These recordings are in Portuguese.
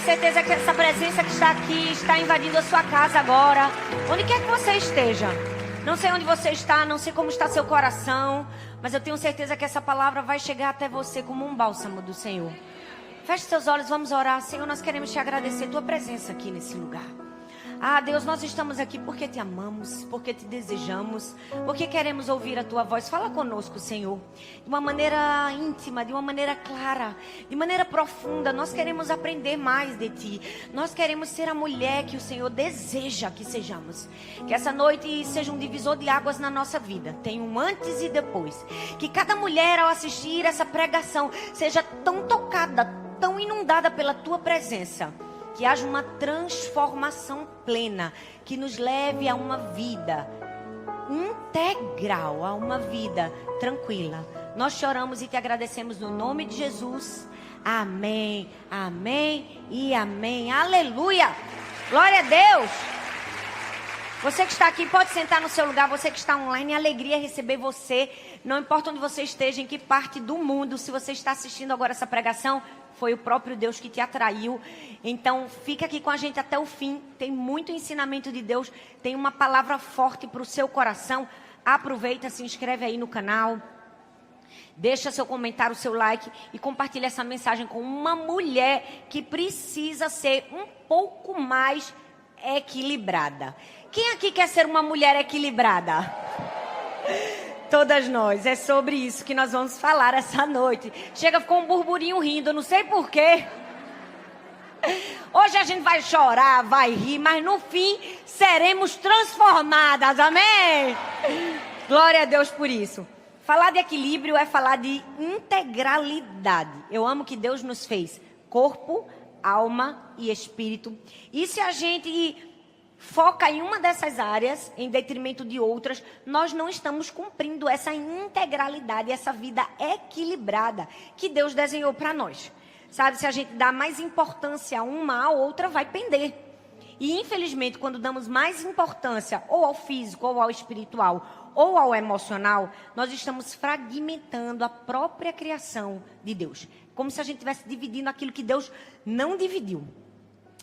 certeza que essa presença que está aqui está invadindo a sua casa agora. Onde quer que você esteja. Não sei onde você está, não sei como está seu coração, mas eu tenho certeza que essa palavra vai chegar até você como um bálsamo do Senhor. Feche seus olhos, vamos orar. Senhor, nós queremos te agradecer tua presença aqui nesse lugar. Ah, Deus, nós estamos aqui porque te amamos, porque te desejamos, porque queremos ouvir a tua voz. Fala conosco, Senhor, de uma maneira íntima, de uma maneira clara, de maneira profunda. Nós queremos aprender mais de ti. Nós queremos ser a mulher que o Senhor deseja que sejamos. Que essa noite seja um divisor de águas na nossa vida. Tem um antes e depois. Que cada mulher, ao assistir essa pregação, seja tão tocada, tão inundada pela tua presença. Que haja uma transformação plena, que nos leve a uma vida integral, a uma vida tranquila. Nós choramos e te agradecemos no nome de Jesus. Amém, amém e amém. Aleluia, glória a Deus. Você que está aqui pode sentar no seu lugar. Você que está online, alegria receber você. Não importa onde você esteja, em que parte do mundo. Se você está assistindo agora essa pregação, foi o próprio Deus que te atraiu. Então fica aqui com a gente até o fim. Tem muito ensinamento de Deus. Tem uma palavra forte para o seu coração. Aproveita, se inscreve aí no canal. Deixa seu comentário, seu like. E compartilha essa mensagem com uma mulher que precisa ser um pouco mais equilibrada. Quem aqui quer ser uma mulher equilibrada? Todas nós, é sobre isso que nós vamos falar essa noite. Chega, ficou um burburinho rindo, não sei porquê. Hoje a gente vai chorar, vai rir, mas no fim seremos transformadas, amém? Glória a Deus por isso. Falar de equilíbrio é falar de integralidade. Eu amo que Deus nos fez corpo, alma e espírito. E se a gente foca em uma dessas áreas, em detrimento de outras, nós não estamos cumprindo essa integralidade, essa vida equilibrada que Deus desenhou para nós. Sabe, se a gente dá mais importância a uma, a outra vai pender. E infelizmente, quando damos mais importância ou ao físico, ou ao espiritual, ou ao emocional, nós estamos fragmentando a própria criação de Deus. Como se a gente estivesse dividindo aquilo que Deus não dividiu.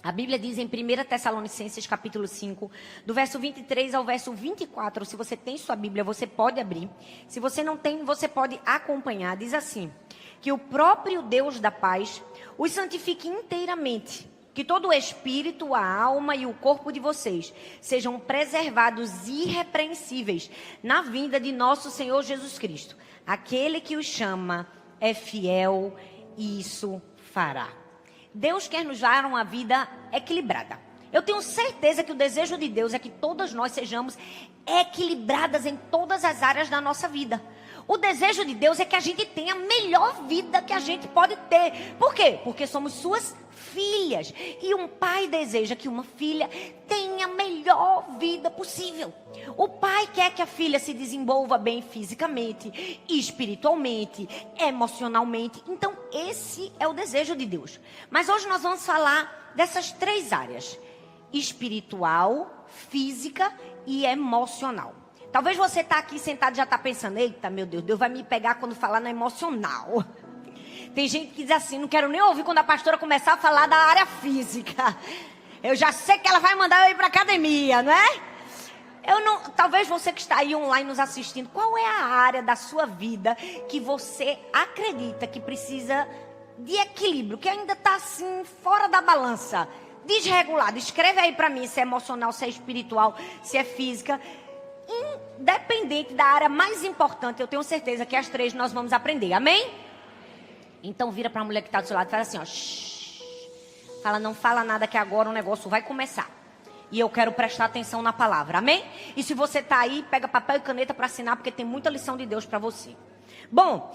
A Bíblia diz em 1 Tessalonicenses capítulo 5, do verso 23 ao verso 24, se você tem sua Bíblia, você pode abrir. Se você não tem, você pode acompanhar. Diz assim, que o próprio Deus da paz os santifique inteiramente, que todo o espírito, a alma e o corpo de vocês sejam preservados irrepreensíveis na vinda de nosso Senhor Jesus Cristo. Aquele que os chama é fiel e isso fará. Deus quer nos dar uma vida equilibrada. Eu tenho certeza que o desejo de Deus é que todas nós sejamos equilibradas em todas as áreas da nossa vida. O desejo de Deus é que a gente tenha a melhor vida que a gente pode ter. Por quê? Porque somos suas filhas. E um pai deseja que uma filha tenha a melhor vida possível. O pai quer que a filha se desenvolva bem fisicamente, espiritualmente, emocionalmente. Então, esse é o desejo de Deus. Mas hoje nós vamos falar dessas três áreas: espiritual, física e emocional. Talvez você está aqui sentado e já está pensando, eita, meu Deus, Deus vai me pegar quando falar no emocional. Tem gente que diz assim, não quero nem ouvir quando a pastora começar a falar da área física. Eu já sei que ela vai mandar eu ir para a academia, não é? Talvez você que está aí online nos assistindo, qual é a área da sua vida que você acredita que precisa de equilíbrio, que ainda está assim, fora da balança, desregulado? Escreve aí para mim se é emocional, se é espiritual, se é física. Independente da área mais importante, eu tenho certeza que as três nós vamos aprender, amém? Então vira para a mulher que está do seu lado e fala assim, ó, shh. Fala, não fala nada que agora o negócio vai começar. E eu quero prestar atenção na palavra, amém? E se você está aí, pega papel e caneta para assinar, porque tem muita lição de Deus para você. Bom,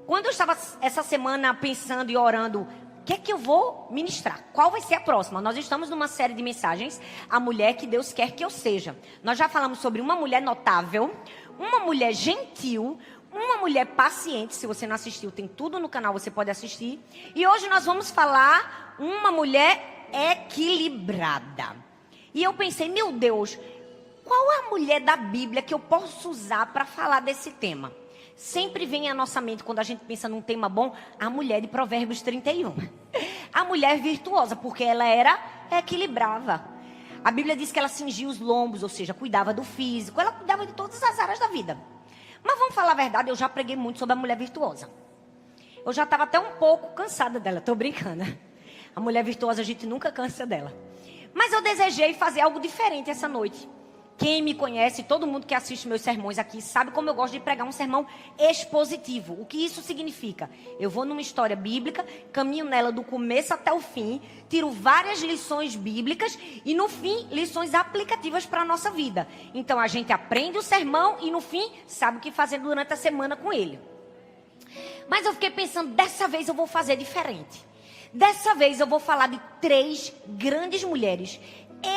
quando eu estava essa semana pensando e orando, o que é que eu vou ministrar? Qual vai ser a próxima? Nós estamos numa série de mensagens, a mulher que Deus quer que eu seja. Nós já falamos sobre uma mulher notável, uma mulher gentil, uma mulher paciente. Se você não assistiu, tem tudo no canal, você pode assistir. E hoje nós vamos falar uma mulher equilibrada. E eu pensei, meu Deus, qual é a mulher da Bíblia que eu posso usar para falar desse tema? sempre vem à nossa mente, quando a gente pensa num tema bom, a mulher de Provérbios 31. A mulher virtuosa, porque ela era equilibrava. A Bíblia diz que ela cingia os lombos, ou seja, cuidava do físico, ela cuidava de todas as áreas da vida. Mas vamos falar a verdade, eu já preguei muito sobre a mulher virtuosa. Eu já estava até um pouco cansada dela, estou brincando. A mulher virtuosa, a gente nunca cansa dela. Mas eu desejei fazer algo diferente essa noite. Quem me conhece, todo mundo que assiste meus sermões aqui, sabe como eu gosto de pregar um sermão expositivo. O que isso significa? Eu vou numa história bíblica, caminho nela do começo até o fim, tiro várias lições bíblicas e, no fim, lições aplicativas para a nossa vida. Então, a gente aprende o sermão e, no fim, sabe o que fazer durante a semana com ele. Mas eu fiquei pensando, dessa vez eu vou fazer diferente. Dessa vez eu vou falar de 3 grandes mulheres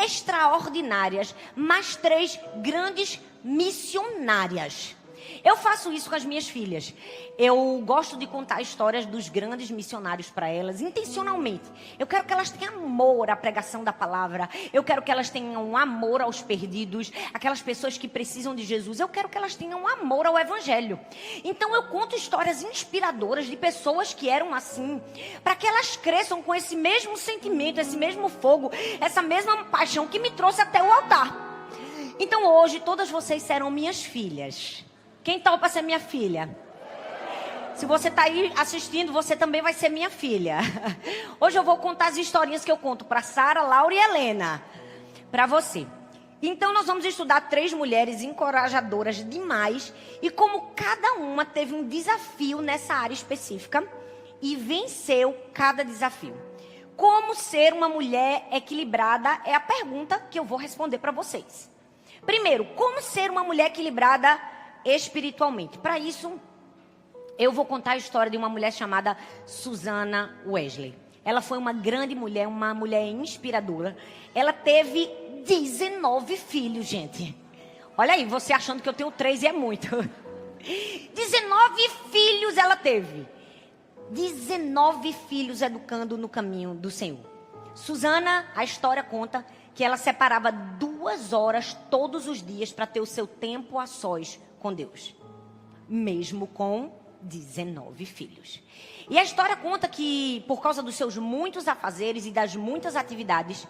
extraordinárias, mas 3 grandes missionárias. Eu faço isso com as minhas filhas. Eu gosto de contar histórias dos grandes missionários para elas, intencionalmente. Eu quero que elas tenham amor à pregação da palavra. Eu quero que elas tenham amor aos perdidos, aquelas pessoas que precisam de Jesus. Eu quero que elas tenham amor ao Evangelho. Então eu conto histórias inspiradoras de pessoas que eram assim, para que elas cresçam com esse mesmo sentimento, esse mesmo fogo, essa mesma paixão que me trouxe até o altar. Então hoje todas vocês serão minhas filhas. Quem topa ser minha filha? Se você está aí assistindo, você também vai ser minha filha. Hoje eu vou contar as historinhas que eu conto para Sara, Laura e Helena. Para você. Então nós vamos estudar 3 mulheres encorajadoras demais. E como cada uma teve um desafio nessa área específica. E venceu cada desafio. Como ser uma mulher equilibrada é a pergunta que eu vou responder para vocês. Primeiro, como ser uma mulher equilibrada espiritualmente? Para isso, eu vou contar a história de uma mulher chamada Susannah Wesley. Ela foi uma grande mulher, uma mulher inspiradora. Ela teve 19 filhos, gente. Olha aí, você achando que eu tenho 3 e é muito. 19 filhos ela teve. 19 filhos educando no caminho do Senhor. Susannah, a história conta que ela separava 2 horas todos os dias para ter o seu tempo a sós com Deus, mesmo com 19 filhos. E a história conta que, por causa dos seus muitos afazeres e das muitas atividades,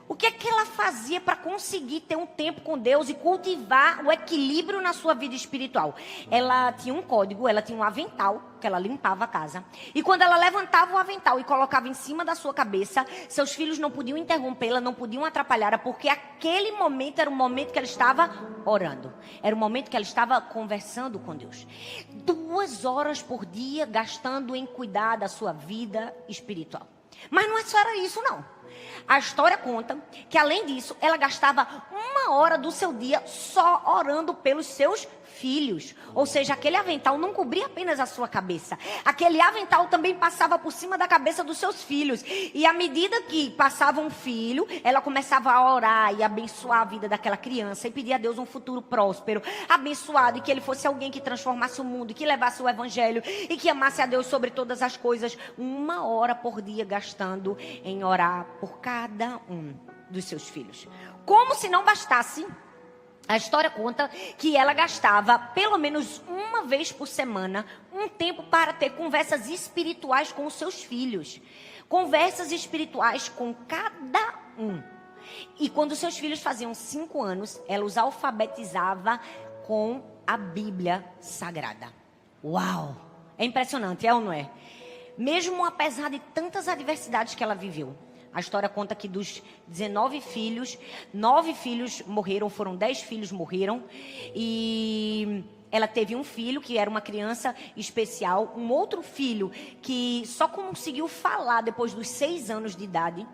o que é que ela fazia para conseguir ter um tempo com Deus e cultivar o equilíbrio na sua vida espiritual? Ela tinha um código, ela tinha um avental, que ela limpava a casa. E quando ela levantava o avental e colocava em cima da sua cabeça, seus filhos não podiam interrompê-la, não podiam atrapalhá-la, porque aquele momento era o momento que ela estava orando. Era o momento que ela estava conversando com Deus. 2 horas por dia gastando em cuidar da sua vida espiritual. Mas não é só isso, não. A história conta que, além disso, ela gastava 1 hora do seu dia só orando pelos seus filhos. Ou seja, aquele avental não cobria apenas a sua cabeça. Aquele avental também passava por cima da cabeça dos seus filhos. E à medida que passava um filho, ela começava a orar e abençoar a vida daquela criança. E pedir a Deus um futuro próspero, abençoado. E que ele fosse alguém que transformasse o mundo, que levasse o evangelho. E que amasse a Deus sobre todas as coisas. 1 hora por dia gastando em orar por cada um dos seus filhos. Como se não bastasse, a história conta que ela gastava pelo menos 1 vez por semana um tempo para ter conversas espirituais com os seus filhos. Conversas espirituais com cada um. E quando seus filhos faziam 5 anos, ela os alfabetizava com a Bíblia Sagrada. Uau! É impressionante, é ou não é? Mesmo apesar de tantas adversidades que ela viveu. A história conta que dos 19 filhos, 9 filhos morreram, foram 10 filhos morreram. E ela teve um filho que era uma criança especial, um outro filho que só conseguiu falar depois dos 6 anos de idade.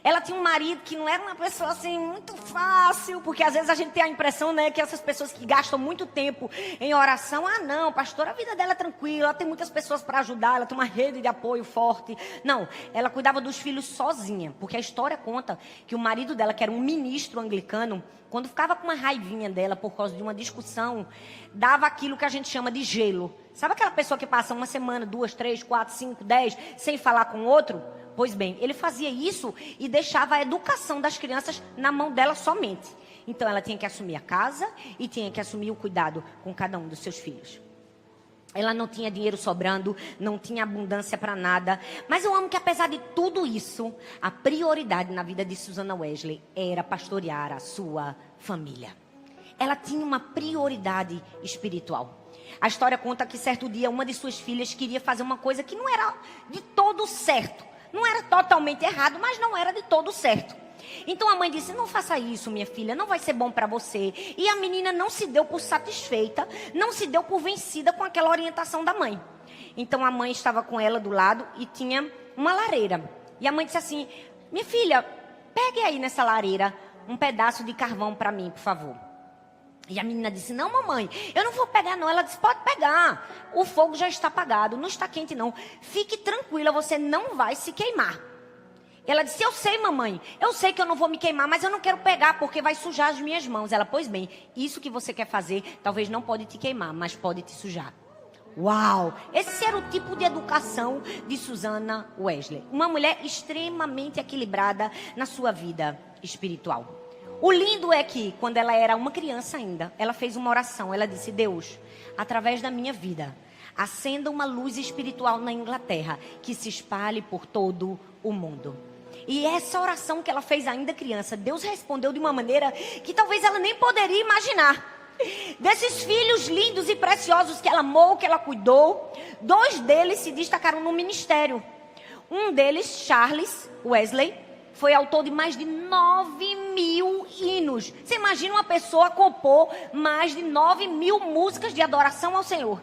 Ela tinha um marido que não era uma pessoa assim muito fácil, porque às vezes a gente tem a impressão, né, que essas pessoas que gastam muito tempo em oração, não, pastora, a vida dela é tranquila, ela tem muitas pessoas para ajudar, ela tem uma rede de apoio forte. Não, ela cuidava dos filhos sozinha, porque a história conta que o marido dela, que era um ministro anglicano, quando ficava com uma raivinha dela por causa de uma discussão, dava aquilo que a gente chama de gelo. Sabe aquela pessoa que passa 1 semana, 2, 3, 4, 5, 10, sem falar com o outro? Pois bem, ele fazia isso e deixava a educação das crianças na mão dela somente. Então ela tinha que assumir a casa e tinha que assumir o cuidado com cada um dos seus filhos. Ela não tinha dinheiro sobrando, não tinha abundância para nada. Mas eu amo que, apesar de tudo isso, a prioridade na vida de Susana Wesley era pastorear a sua família. Ela tinha uma prioridade espiritual. A história conta que certo dia uma de suas filhas queria fazer uma coisa que não era de todo certo. Não era totalmente errado, mas não era de todo certo. Então a mãe disse: não faça isso, minha filha, não vai ser bom para você. E a menina não se deu por satisfeita, não se deu por vencida com aquela orientação da mãe. Então a mãe estava com ela do lado e tinha uma lareira. E a mãe disse assim: minha filha, pegue aí nessa lareira um pedaço de carvão para mim, por favor. E a menina disse: não, mamãe, eu não vou pegar não. Ela disse: pode pegar, o fogo já está apagado, não está quente não. Fique tranquila, você não vai se queimar. Ela disse: eu sei, mamãe, eu sei que eu não vou me queimar, mas eu não quero pegar porque vai sujar as minhas mãos. Ela: pois bem, isso que você quer fazer talvez não pode te queimar, mas pode te sujar. Uau! Esse era o tipo de educação de Susana Wesley. Uma mulher extremamente equilibrada na sua vida espiritual. O lindo é que, quando ela era uma criança ainda, ela fez uma oração. Ela disse: Deus, através da minha vida, acenda uma luz espiritual na Inglaterra que se espalhe por todo o mundo. E essa oração que ela fez ainda criança, Deus respondeu de uma maneira que talvez ela nem poderia imaginar. Desses filhos lindos e preciosos que ela amou, que ela cuidou, 2 deles se destacaram no ministério. Um deles, Charles Wesley, foi autor de mais de 9.000 hinos. Você imagina uma pessoa compor mais de 9.000 músicas de adoração ao Senhor.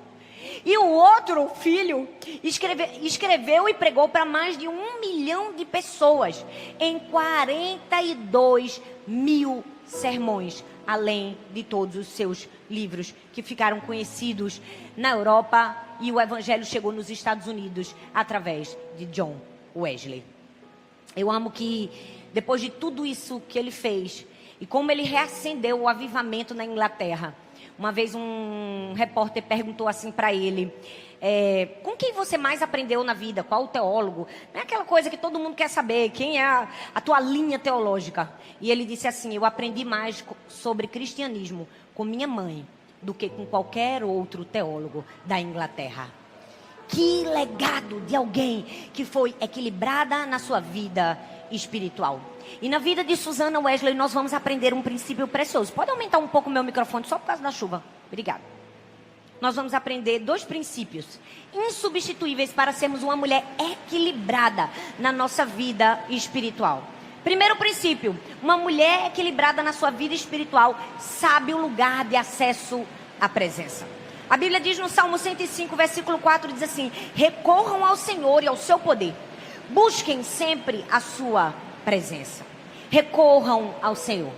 E o outro filho escreveu e pregou para mais de 1 milhão de pessoas em 42.000 sermões, além de todos os seus livros que ficaram conhecidos na Europa, e o evangelho chegou nos Estados Unidos através de John Wesley. Eu amo que depois de tudo isso que ele fez e como ele reacendeu o avivamento na Inglaterra, uma vez um repórter perguntou assim para ele: com quem você mais aprendeu na vida? Qual o teólogo? Não é aquela coisa que todo mundo quer saber, quem é a tua linha teológica? E ele disse assim: eu aprendi mais sobre cristianismo com minha mãe do que com qualquer outro teólogo da Inglaterra. Que legado de alguém que foi equilibrada na sua vida espiritual. E na vida de Susana Wesley nós vamos aprender um princípio precioso. Pode aumentar um pouco o meu microfone só por causa da chuva? Obrigada. Nós vamos aprender 2 princípios insubstituíveis para sermos uma mulher equilibrada na nossa vida espiritual. Primeiro princípio: uma mulher equilibrada na sua vida espiritual sabe o lugar de acesso à presença. A Bíblia diz no Salmo 105, versículo 4, diz assim: recorram ao Senhor e ao seu poder. Busquem sempre a sua presença. Recorram ao Senhor.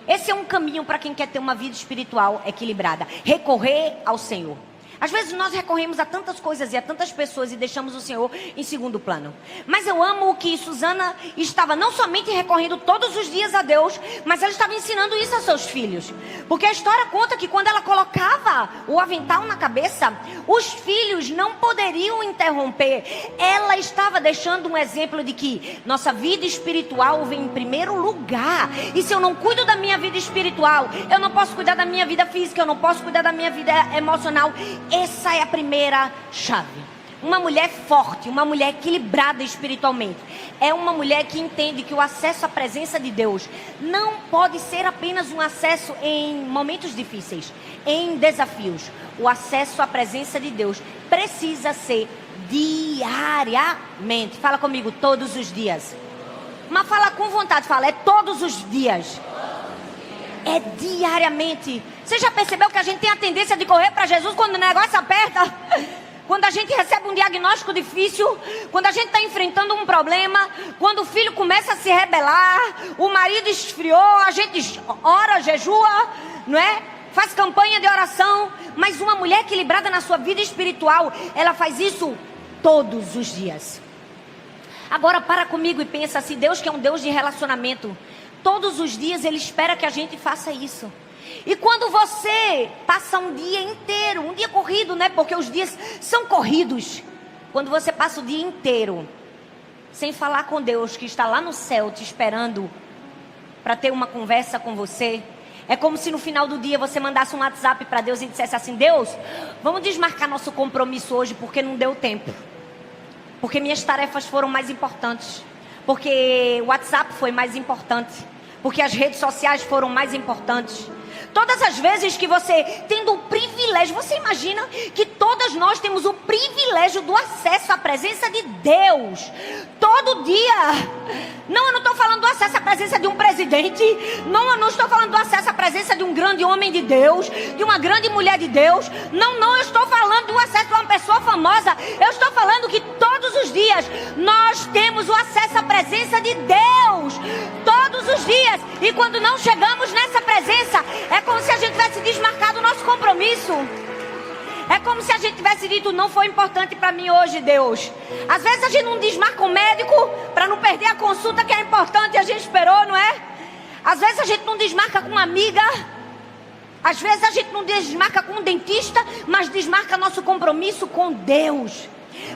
Esse é um caminho para quem quer ter uma vida espiritual equilibrada. Recorrer ao Senhor. Às vezes nós recorremos a tantas coisas e a tantas pessoas e deixamos o Senhor em segundo plano. Mas eu amo que Susana estava não somente recorrendo todos os dias a Deus, mas ela estava ensinando isso a seus filhos. Porque a história conta que quando ela colocava o avental na cabeça, os filhos não poderiam interromper. Ela estava deixando um exemplo de que nossa vida espiritual vem em primeiro lugar. E se eu não cuido da minha vida espiritual, eu não posso cuidar da minha vida física, eu não posso cuidar da minha vida emocional. Essa é a primeira chave. Uma mulher forte, uma mulher equilibrada espiritualmente, é uma mulher que entende que o acesso à presença de Deus não pode ser apenas um acesso em momentos difíceis, em desafios. O acesso à presença de Deus precisa ser diariamente. Fala comigo: todos os dias. Mas fala com vontade, fala: é todos os dias. É diariamente. Você já percebeu que a gente tem a tendência de correr para Jesus quando o negócio aperta? Quando a gente recebe um diagnóstico difícil, quando a gente está enfrentando um problema, quando o filho começa a se rebelar, o marido esfriou, a gente ora, jejua, não é? Faz campanha de oração. Mas uma mulher equilibrada na sua vida espiritual, ela faz isso todos os dias. Agora para comigo e pensa assim: Deus, que é um Deus de relacionamento, todos os dias Ele espera que a gente faça isso. E quando você passa um dia inteiro, um dia corrido, né? Porque os dias são corridos. Quando você passa o dia inteiro sem falar com Deus, que está lá no céu te esperando para ter uma conversa com você, É como se no final do dia você mandasse um WhatsApp para Deus e dissesse assim: Deus, vamos desmarcar nosso compromisso hoje porque não deu tempo. Porque minhas tarefas foram mais importantes. Porque o WhatsApp foi mais importante. Porque as redes sociais foram mais importantes. Todas as vezes que você, tendo o privilégio, você imagina que todas nós temos o privilégio do acesso à presença de Deus. Todo dia. Não, eu não estou falando do acesso à presença de um presidente. Não, eu não estou falando do acesso à presença de um grande homem de Deus, de uma grande mulher de Deus. Não, eu estou falando do acesso a uma pessoa famosa. Eu estou falando que todos os dias nós temos o acesso à presença de Deus. Todos os dias. E quando não chegamos nessa presença, é como se a gente tivesse desmarcado o nosso compromisso. É como se a gente tivesse dito: não foi importante para mim hoje, Deus. Às vezes a gente não desmarca um médico para não perder a consulta que é importante e a gente esperou, não é? Às vezes a gente não desmarca com uma amiga. Às vezes a gente não desmarca com um dentista, mas desmarca nosso compromisso com Deus.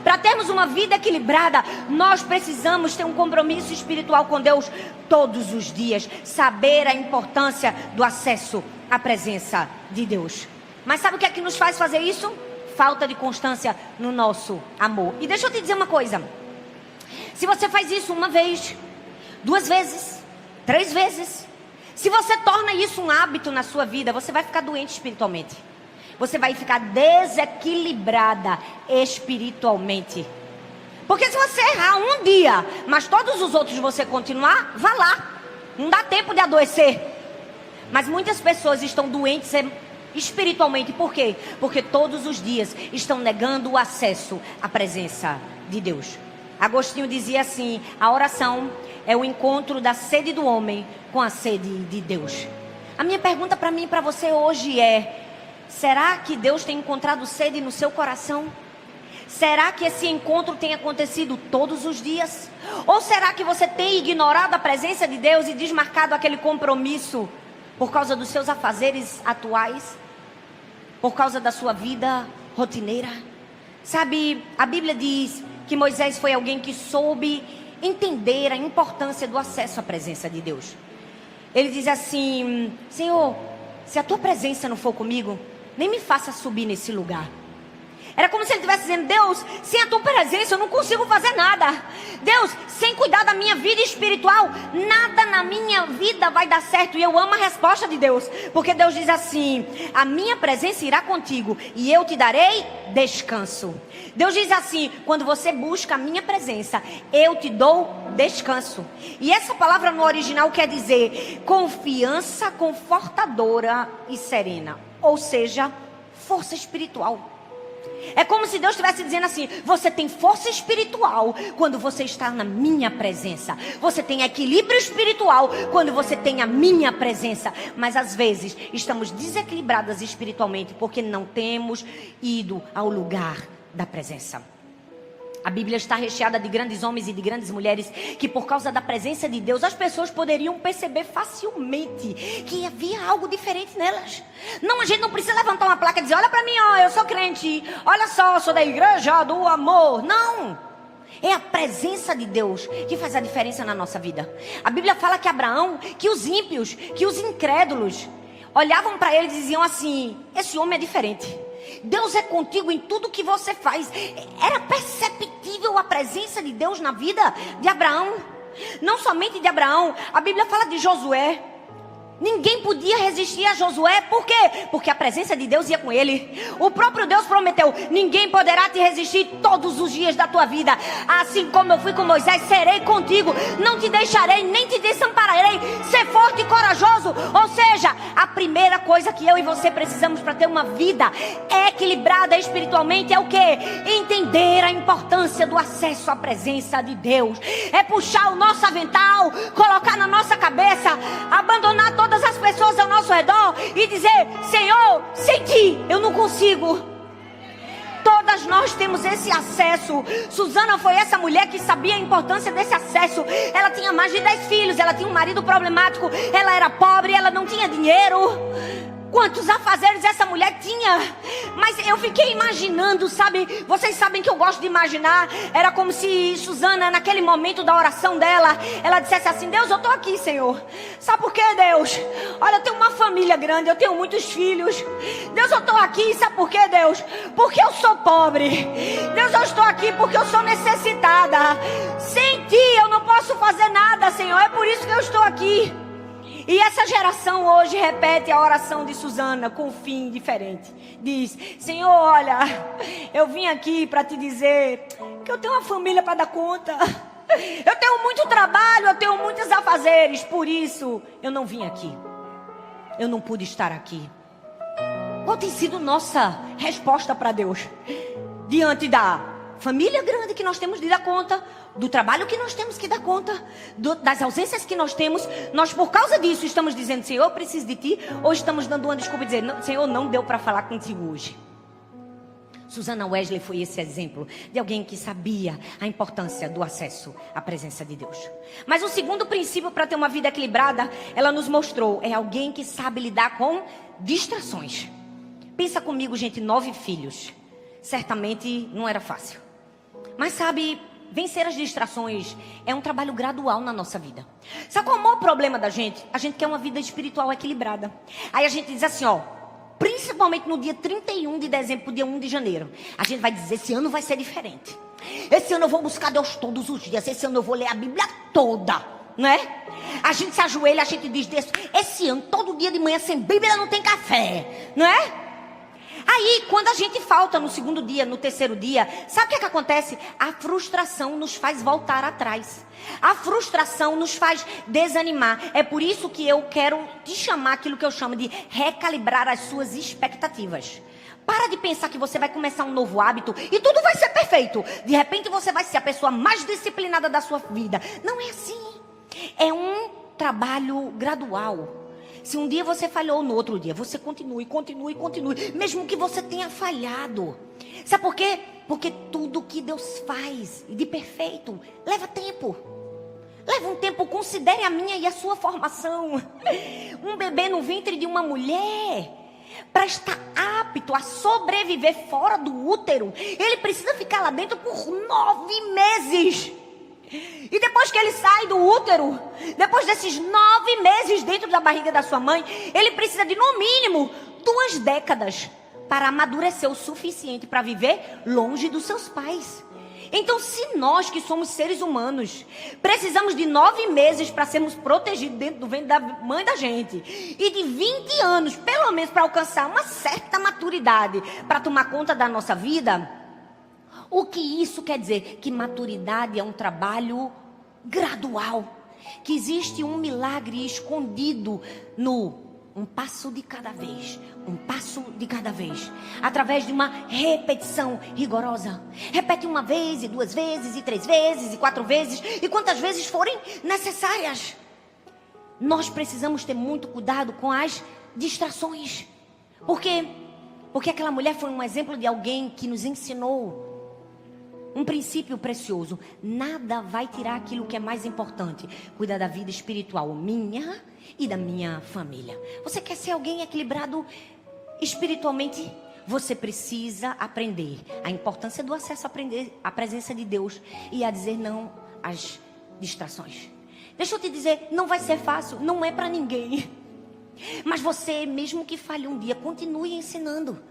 Para termos uma vida equilibrada, nós precisamos ter um compromisso espiritual com Deus todos os dias. Saber a importância do acesso à presença de Deus. Mas sabe o que é que nos faz fazer isso? Falta de constância no nosso amor. E deixa eu te dizer uma coisa. Se você faz isso uma vez, 2 vezes, 3 vezes, se você torna isso um hábito na sua vida, você vai ficar doente espiritualmente. Você vai ficar desequilibrada espiritualmente. Porque se você errar um dia, mas todos os outros você continuar, vá lá. Não dá tempo de adoecer. Mas muitas pessoas estão doentes espiritualmente. Por quê? Porque todos os dias estão negando o acesso à presença de Deus. Agostinho dizia assim: a oração é o encontro da sede do homem com a sede de Deus. A minha pergunta para mim e para você hoje é: será que Deus tem encontrado sede no seu coração? Será que esse encontro tem acontecido todos os dias? Ou será que você tem ignorado a presença de Deus e desmarcado aquele compromisso por causa dos seus afazeres atuais? Por causa da sua vida rotineira? Sabe, a Bíblia diz que Moisés foi alguém que soube entender a importância do acesso à presença de Deus. Ele diz assim: Senhor, se a tua presença não for comigo, nem me faça subir nesse lugar. Era como se ele estivesse dizendo: Deus, sem a tua presença eu não consigo fazer nada. Deus, sem cuidar da minha vida espiritual, nada na minha vida vai dar certo. E eu amo a resposta de Deus, porque Deus diz assim: a minha presença irá contigo e eu te darei descanso. Deus diz assim: quando você busca a minha presença, eu te dou descanso. E essa palavra no original quer dizer confiança confortadora e serena. Ou seja, força espiritual. É como se Deus estivesse dizendo assim: você tem força espiritual quando você está na minha presença. Você tem equilíbrio espiritual quando você tem a minha presença. Mas às vezes estamos desequilibradas espiritualmente porque não temos ido ao lugar da presença. A Bíblia está recheada de grandes homens e de grandes mulheres que, por causa da presença de Deus, as pessoas poderiam perceber facilmente que havia algo diferente nelas. Não, a gente não precisa levantar uma placa e dizer: olha para mim, ó, eu sou crente, olha só, eu sou da igreja do amor. Não, é a presença de Deus que faz a diferença na nossa vida. A Bíblia fala que Abraão, que os ímpios, que os incrédulos olhavam para ele e diziam assim: esse homem é diferente. Deus é contigo em tudo que você faz. Era perceptível a presença de Deus na vida de Abraão. Não somente de Abraão, a Bíblia fala de Josué. Ninguém podia resistir a Josué. Por quê? Porque a presença de Deus ia com ele. O próprio Deus prometeu: ninguém poderá te resistir todos os dias da tua vida. Assim como eu fui com Moisés, serei contigo. Não te deixarei, nem te desampararei. Ser forte e corajoso. Ou seja, a primeira coisa que eu e você precisamos para ter uma vida equilibrada espiritualmente é o quê? Entender a importância do acesso à presença de Deus. É puxar o nosso avental, colocar na nossa cabeça, abandonar todas as pessoas ao nosso redor e dizer: Senhor, sem ti eu não consigo. Todas nós temos esse acesso. Susana foi essa mulher que sabia a importância desse acesso. Ela tinha mais de 10 filhos, ela tinha um marido problemático, ela era pobre, ela não tinha dinheiro. Quantos afazeres essa mulher tinha. Mas eu fiquei imaginando, sabe? Vocês sabem que eu gosto de imaginar. Era como se Susana, naquele momento da oração dela, ela dissesse assim: Deus, eu estou aqui, Senhor. Sabe por quê, Deus? Olha, eu tenho uma família grande, eu tenho muitos filhos. Deus, eu estou aqui, sabe por quê, Deus? Porque eu sou pobre. Deus, eu estou aqui porque eu sou necessitada. Sem ti eu não posso fazer nada, Senhor. É por isso que eu estou aqui. E essa geração hoje repete a oração de Susana com um fim diferente. Diz: Senhor, olha, eu vim aqui para te dizer que eu tenho uma família para dar conta. Eu tenho muito trabalho, eu tenho muitos afazeres. Por isso, eu não vim aqui. Eu não pude estar aqui. Qual tem sido nossa resposta para Deus? Diante da família grande que nós temos de dar conta, do trabalho que nós temos que dar conta, das ausências que nós temos, nós por causa disso estamos dizendo: Senhor, eu preciso de ti, ou estamos dando uma desculpa e dizendo: Senhor, não deu para falar contigo hoje. Susana Wesley foi esse exemplo de alguém que sabia a importância do acesso à presença de Deus. Mas o segundo princípio para ter uma vida equilibrada, ela nos mostrou, é alguém que sabe lidar com distrações. Pensa comigo, gente, 9 filhos. Certamente não era fácil. Mas sabe, vencer as distrações é um trabalho gradual na nossa vida. Sabe qual é o maior problema da gente? A gente quer uma vida espiritual equilibrada. Aí a gente diz assim, ó, principalmente no dia 31 de dezembro, pro dia 1 de janeiro, a gente vai dizer: esse ano vai ser diferente. Esse ano eu vou buscar Deus todos os dias. Esse ano eu vou ler a Bíblia toda, né? A gente se ajoelha, a gente diz: esse ano, todo dia de manhã sem Bíblia não tem café, não é? Aí, quando a gente falta no segundo dia, no terceiro dia, sabe o que acontece? A frustração nos faz voltar atrás. A frustração nos faz desanimar. É por isso que eu quero te chamar aquilo que eu chamo de recalibrar as suas expectativas. Para de pensar que você vai começar um novo hábito e tudo vai ser perfeito. De repente você vai ser a pessoa mais disciplinada da sua vida. Não é assim. É um trabalho gradual. Se um dia você falhou, no outro dia você continue. Mesmo que você tenha falhado. Sabe por quê? Porque tudo que Deus faz de perfeito leva tempo. Leva um tempo. Considere a minha e a sua formação. Um bebê no ventre de uma mulher, para estar apto a sobreviver fora do útero, ele precisa ficar lá dentro por 9 meses. E depois que ele sai do útero, depois desses 9 meses dentro da barriga da sua mãe, ele precisa de no mínimo 2 décadas para amadurecer o suficiente para viver longe dos seus pais. Então, se nós que somos seres humanos precisamos de 9 meses para sermos protegidos dentro do ventre da mãe da gente, e de 20 anos pelo menos para alcançar uma certa maturidade para tomar conta da nossa vida, o que isso quer dizer? Que maturidade é um trabalho gradual. Que existe um milagre escondido no um passo de cada vez. Um passo de cada vez. Através de uma repetição rigorosa. Repete 1 vez, e 2 vezes, e 3 vezes, e 4 vezes. E quantas vezes forem necessárias. Nós precisamos ter muito cuidado com as distrações. Por quê? Porque aquela mulher foi um exemplo de alguém que nos ensinou um princípio precioso. Nada vai tirar aquilo que é mais importante. Cuidar da vida espiritual minha e da minha família. Você quer ser alguém equilibrado espiritualmente? Você precisa aprender a importância do acesso à presença de Deus e a dizer não às distrações. Deixa eu te dizer, não vai ser fácil, não é para ninguém. Mas você, mesmo que falhe um dia, continue ensinando.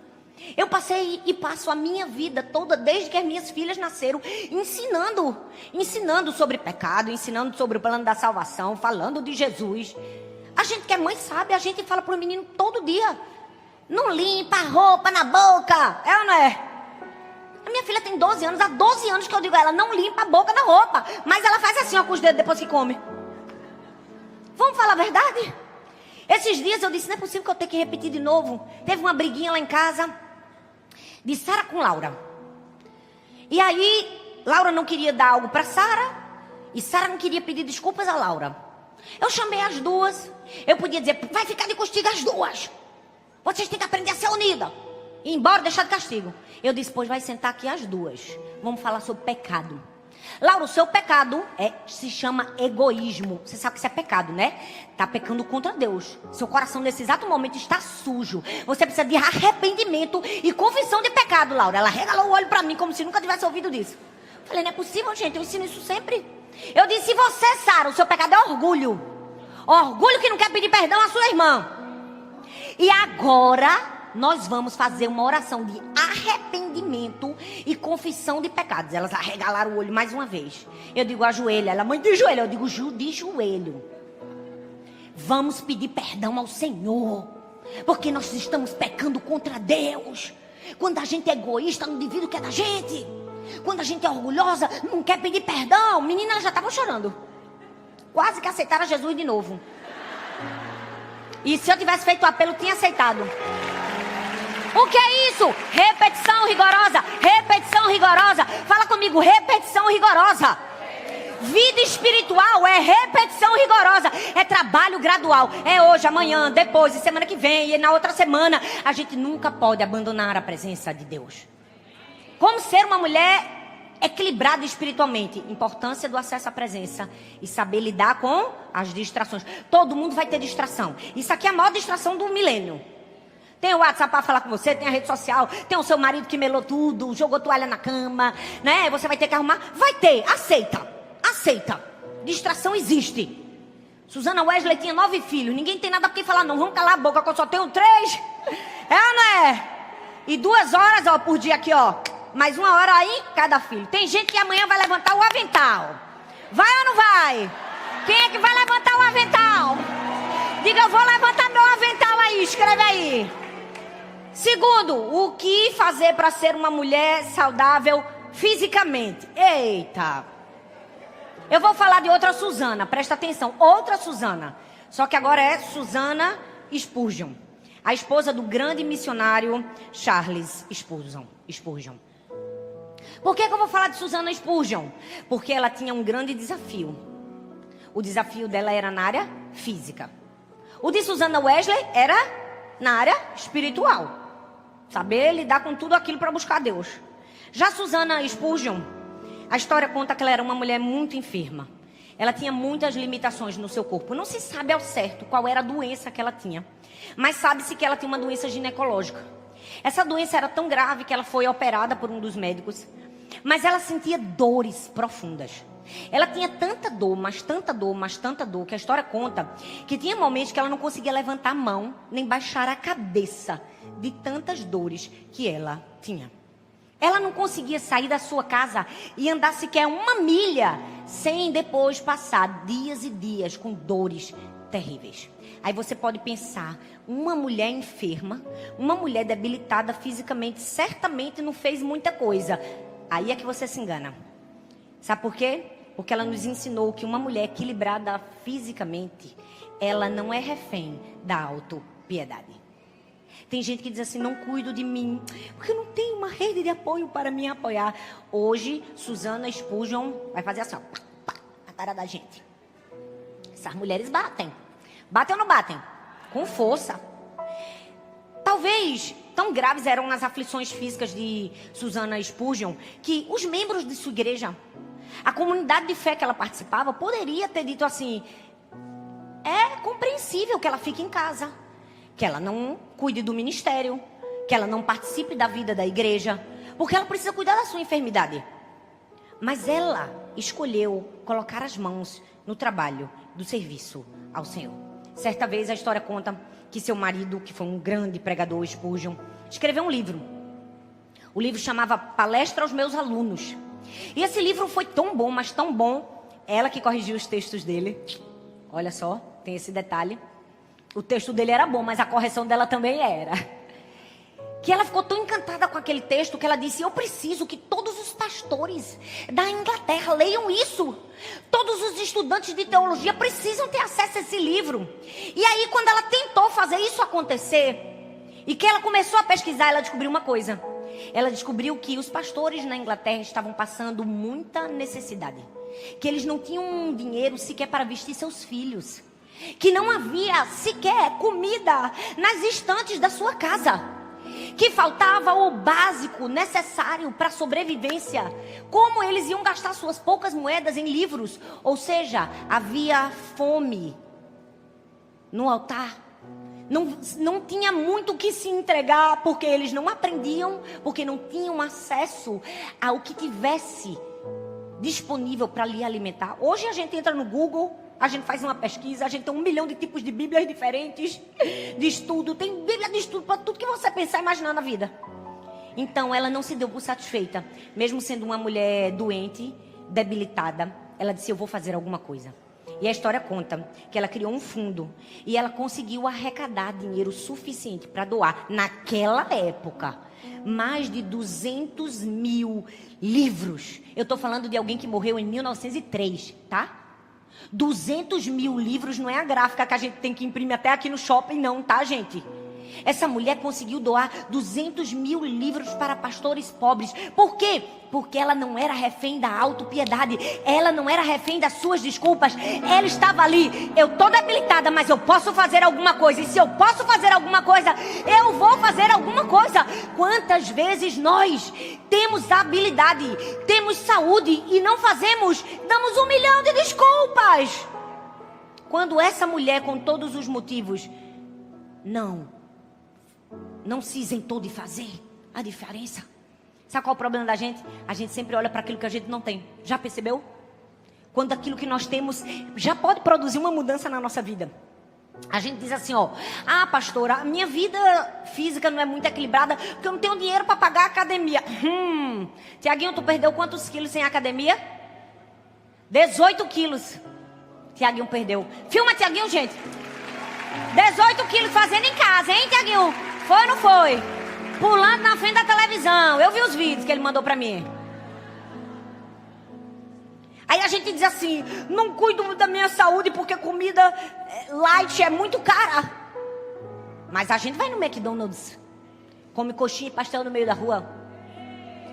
Eu passei e passo a minha vida toda, desde que as minhas filhas nasceram, ensinando sobre pecado, ensinando sobre o plano da salvação, falando de Jesus. A gente que é mãe sabe, a gente fala para o menino todo dia: não limpa a roupa na boca, é ou não é? A minha filha tem 12 anos, há 12 anos que eu digo a ela: não limpa a boca na roupa, mas ela faz assim, ó, com os dedos depois que come. Vamos falar a verdade? Esses dias eu disse: não é possível que eu tenha que repetir de novo. Teve uma briguinha lá em casa de Sara com Laura. E aí, Laura não queria dar algo para Sara, e Sara não queria pedir desculpas a Laura. Eu chamei as duas. Eu podia dizer: vai ficar de castigo as duas. Vocês têm que aprender a ser unida. E ir embora, deixar de castigo. Eu disse: pois vai sentar aqui as duas. Vamos falar sobre pecado. Laura, o seu pecado se chama egoísmo. Você sabe que isso é pecado, né? Tá pecando contra Deus. Seu coração nesse exato momento está sujo. Você precisa de arrependimento e confissão de pecado, Laura. Ela regalou o olho pra mim como se nunca tivesse ouvido disso. Falei, não é possível, gente. Eu ensino isso sempre. Eu disse, se você, Sara, o seu pecado é orgulho. Orgulho que não quer pedir perdão à sua irmã. E agora nós vamos fazer uma oração de arrependimento e confissão de pecados. Elas arregalaram o olho mais uma vez. Eu digo, ajoelha. Ela, mãe, de joelho. Eu digo, de joelho. Vamos pedir perdão ao Senhor. Porque nós estamos pecando contra Deus. Quando a gente é egoísta, não divide o que é da gente. Quando a gente é orgulhosa, não quer pedir perdão. Menina, elas já estavam chorando. Quase que aceitaram Jesus de novo. E se eu tivesse feito o apelo, tinha aceitado. O que é isso? Repetição rigorosa. Repetição rigorosa. Fala comigo, repetição rigorosa. Vida espiritual é repetição rigorosa. É trabalho gradual. É hoje, amanhã, depois, e semana que vem, e na outra semana. A gente nunca pode abandonar a presença de Deus. Como ser uma mulher equilibrada espiritualmente? Importância do acesso à presença e saber lidar com as distrações. Todo mundo vai ter distração. Isso aqui é a maior distração do milênio. Tem o WhatsApp para falar com você, tem a rede social, tem o seu marido que melou tudo, jogou toalha na cama, né? Você vai ter que arrumar. Vai ter, aceita. Aceita. Distração existe. Susana Wesley tinha 9 filhos. Ninguém tem nada para quem falar, não. Vamos calar a boca que eu só tenho 3. É ou não é? E 2 horas, ó, por dia aqui, ó. Mais 1 hora aí, cada filho. Tem gente que amanhã vai levantar o avental. Vai ou não vai? Quem é que vai levantar o avental? Diga, eu vou levantar meu avental aí. Escreve aí. Segundo, o que fazer para ser uma mulher saudável fisicamente? Eita. Eu vou falar de outra Susana, presta atenção. Outra Susana. Só que agora é Susana Spurgeon. A esposa do grande missionário Charles Spurgeon. Por que eu vou falar de Susana Spurgeon? Porque ela tinha um grande desafio. O desafio dela era na área física. O de Susana Wesley era na área espiritual. Saber lidar com tudo aquilo para buscar Deus. Já Susana Spurgeon, a história conta que ela era uma mulher muito enferma. Ela tinha muitas limitações no seu corpo. Não se sabe ao certo qual era a doença que ela tinha. Mas sabe-se que ela tinha uma doença ginecológica. Essa doença era tão grave que ela foi operada por um dos médicos. Mas ela sentia dores profundas. Ela tinha tanta dor, mas tanta dor, mas tanta dor, que a história conta que tinha momentos que ela não conseguia levantar a mão, nem baixar a cabeça de tantas dores que ela tinha. Ela não conseguia sair da sua casa e andar sequer 1 milha sem depois passar dias e dias com dores terríveis. Aí você pode pensar, uma mulher enferma, uma mulher debilitada fisicamente, certamente não fez muita coisa. Aí é que você se engana. Sabe por quê? Porque ela nos ensinou que uma mulher equilibrada fisicamente, ela não é refém da autopiedade. Tem gente que diz assim, não cuido de mim, porque eu não tenho uma rede de apoio para me apoiar. Hoje, Susana Spurgeon vai fazer assim, ó, pá, pá, na cara da gente. Essas mulheres batem. Batem ou não batem? Com força. Talvez, tão graves eram as aflições físicas de Susana Spurgeon, que os membros de sua igreja, a comunidade de fé que ela participava, poderia ter dito assim, é compreensível que ela fique em casa, que ela não cuide do ministério, que ela não participe da vida da igreja, porque ela precisa cuidar da sua enfermidade. Mas ela escolheu colocar as mãos no trabalho do serviço ao Senhor. Certa vez a história conta que seu marido, que foi um grande pregador, Spurgeon, escreveu um livro. O livro chamava Palestra aos Meus Alunos. E esse livro foi tão bom, mas tão bom, ela que corrigiu os textos dele. Olha só, tem esse detalhe. O texto dele era bom, mas a correção dela também era. Que ela ficou tão encantada com aquele texto que ela disse, eu preciso que todos os pastores da Inglaterra leiam isso. Todos os estudantes de teologia precisam ter acesso a esse livro. E aí, quando ela tentou fazer isso acontecer, e que ela começou a pesquisar, ela descobriu uma coisa. Ela descobriu que os pastores na Inglaterra estavam passando muita necessidade. Que eles não tinham dinheiro sequer para vestir seus filhos. Que não havia sequer comida nas estantes da sua casa. que faltava o básico necessário para a sobrevivência. Como eles iam gastar suas poucas moedas em livros? Ou seja, havia fome no altar. Não tinha muito o que se entregar, porque eles não aprendiam, porque não tinham acesso ao que tivesse disponível para lhe alimentar. Hoje a gente entra no Google, a gente faz uma pesquisa, a gente tem 1 milhão de tipos de bíblias diferentes, de estudo, tem bíblia de estudo para tudo que você pensar e imaginar na vida. Então ela não se deu por satisfeita, mesmo sendo uma mulher doente, debilitada, ela disse: eu vou fazer alguma coisa. E a história conta que ela criou um fundo e ela conseguiu arrecadar dinheiro suficiente para doar, naquela época, mais de 200 mil livros. Eu estou falando de alguém que morreu em 1903, tá? 200 mil livros não é a gráfica que a gente tem que imprimir até aqui no shopping, não, tá, gente? Essa mulher conseguiu doar 200 mil livros para pastores pobres. Por quê? Porque ela não era refém da autopiedade. Ela não era refém das suas desculpas. Ela estava ali: eu estou debilitada, mas eu posso fazer alguma coisa. E se eu posso fazer alguma coisa, eu vou fazer alguma coisa. Quantas vezes nós temos habilidade, temos saúde e não fazemos? Damos 1 milhão de desculpas. Quando essa mulher, com todos os motivos, não se isentou de fazer a diferença. Sabe qual é o problema da gente? A gente sempre olha para aquilo que a gente não tem. Já percebeu? Quando aquilo que nós temos já pode produzir uma mudança na nossa vida. A gente diz assim, ó: ah, pastora, a minha vida física não é muito equilibrada porque eu não tenho dinheiro para pagar a academia. Tiaguinho, tu perdeu quantos quilos sem academia? 18 quilos. Tiaguinho perdeu. Filma, Tiaguinho, gente. 18 quilos fazendo em casa, hein, Tiaguinho? Foi ou não foi? Pulando na frente da televisão. Eu vi os vídeos que ele mandou pra mim. Aí a gente diz assim: não cuido da minha saúde porque comida light é muito cara. Mas a gente vai no McDonald's, come coxinha e pastel no meio da rua.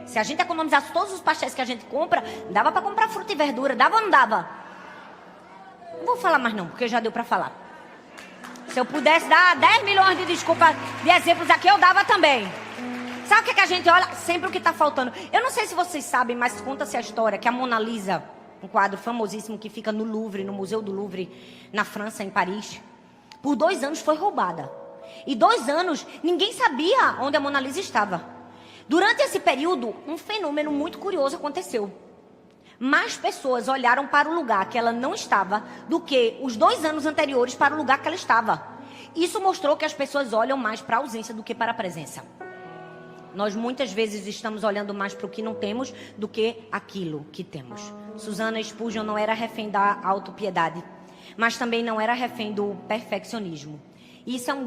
Se a gente economizasse todos os pastéis que a gente compra, dava pra comprar fruta e verdura. Dava ou não dava? Não vou falar mais não, porque já deu pra falar. Se eu pudesse dar 10 milhões de desculpas, de exemplos aqui, eu dava também. Sabe o que a gente olha? Sempre o que está faltando. Eu não sei se vocês sabem, mas conta-se a história que a Mona Lisa, um quadro famosíssimo que fica no Louvre, no Museu do Louvre, na França, em Paris, por 2 anos foi roubada. E 2 anos, ninguém sabia onde a Mona Lisa estava. Durante esse período, um fenômeno muito curioso aconteceu. Mais pessoas olharam para o lugar que ela não estava do que os 2 anos anteriores para o lugar que ela estava. Isso mostrou que as pessoas olham mais para a ausência do que para a presença. Nós muitas vezes estamos olhando mais para o que não temos do que aquilo que temos. Susana Spurgeon não era refém da autopiedade, mas também não era refém do perfeccionismo. E isso é uma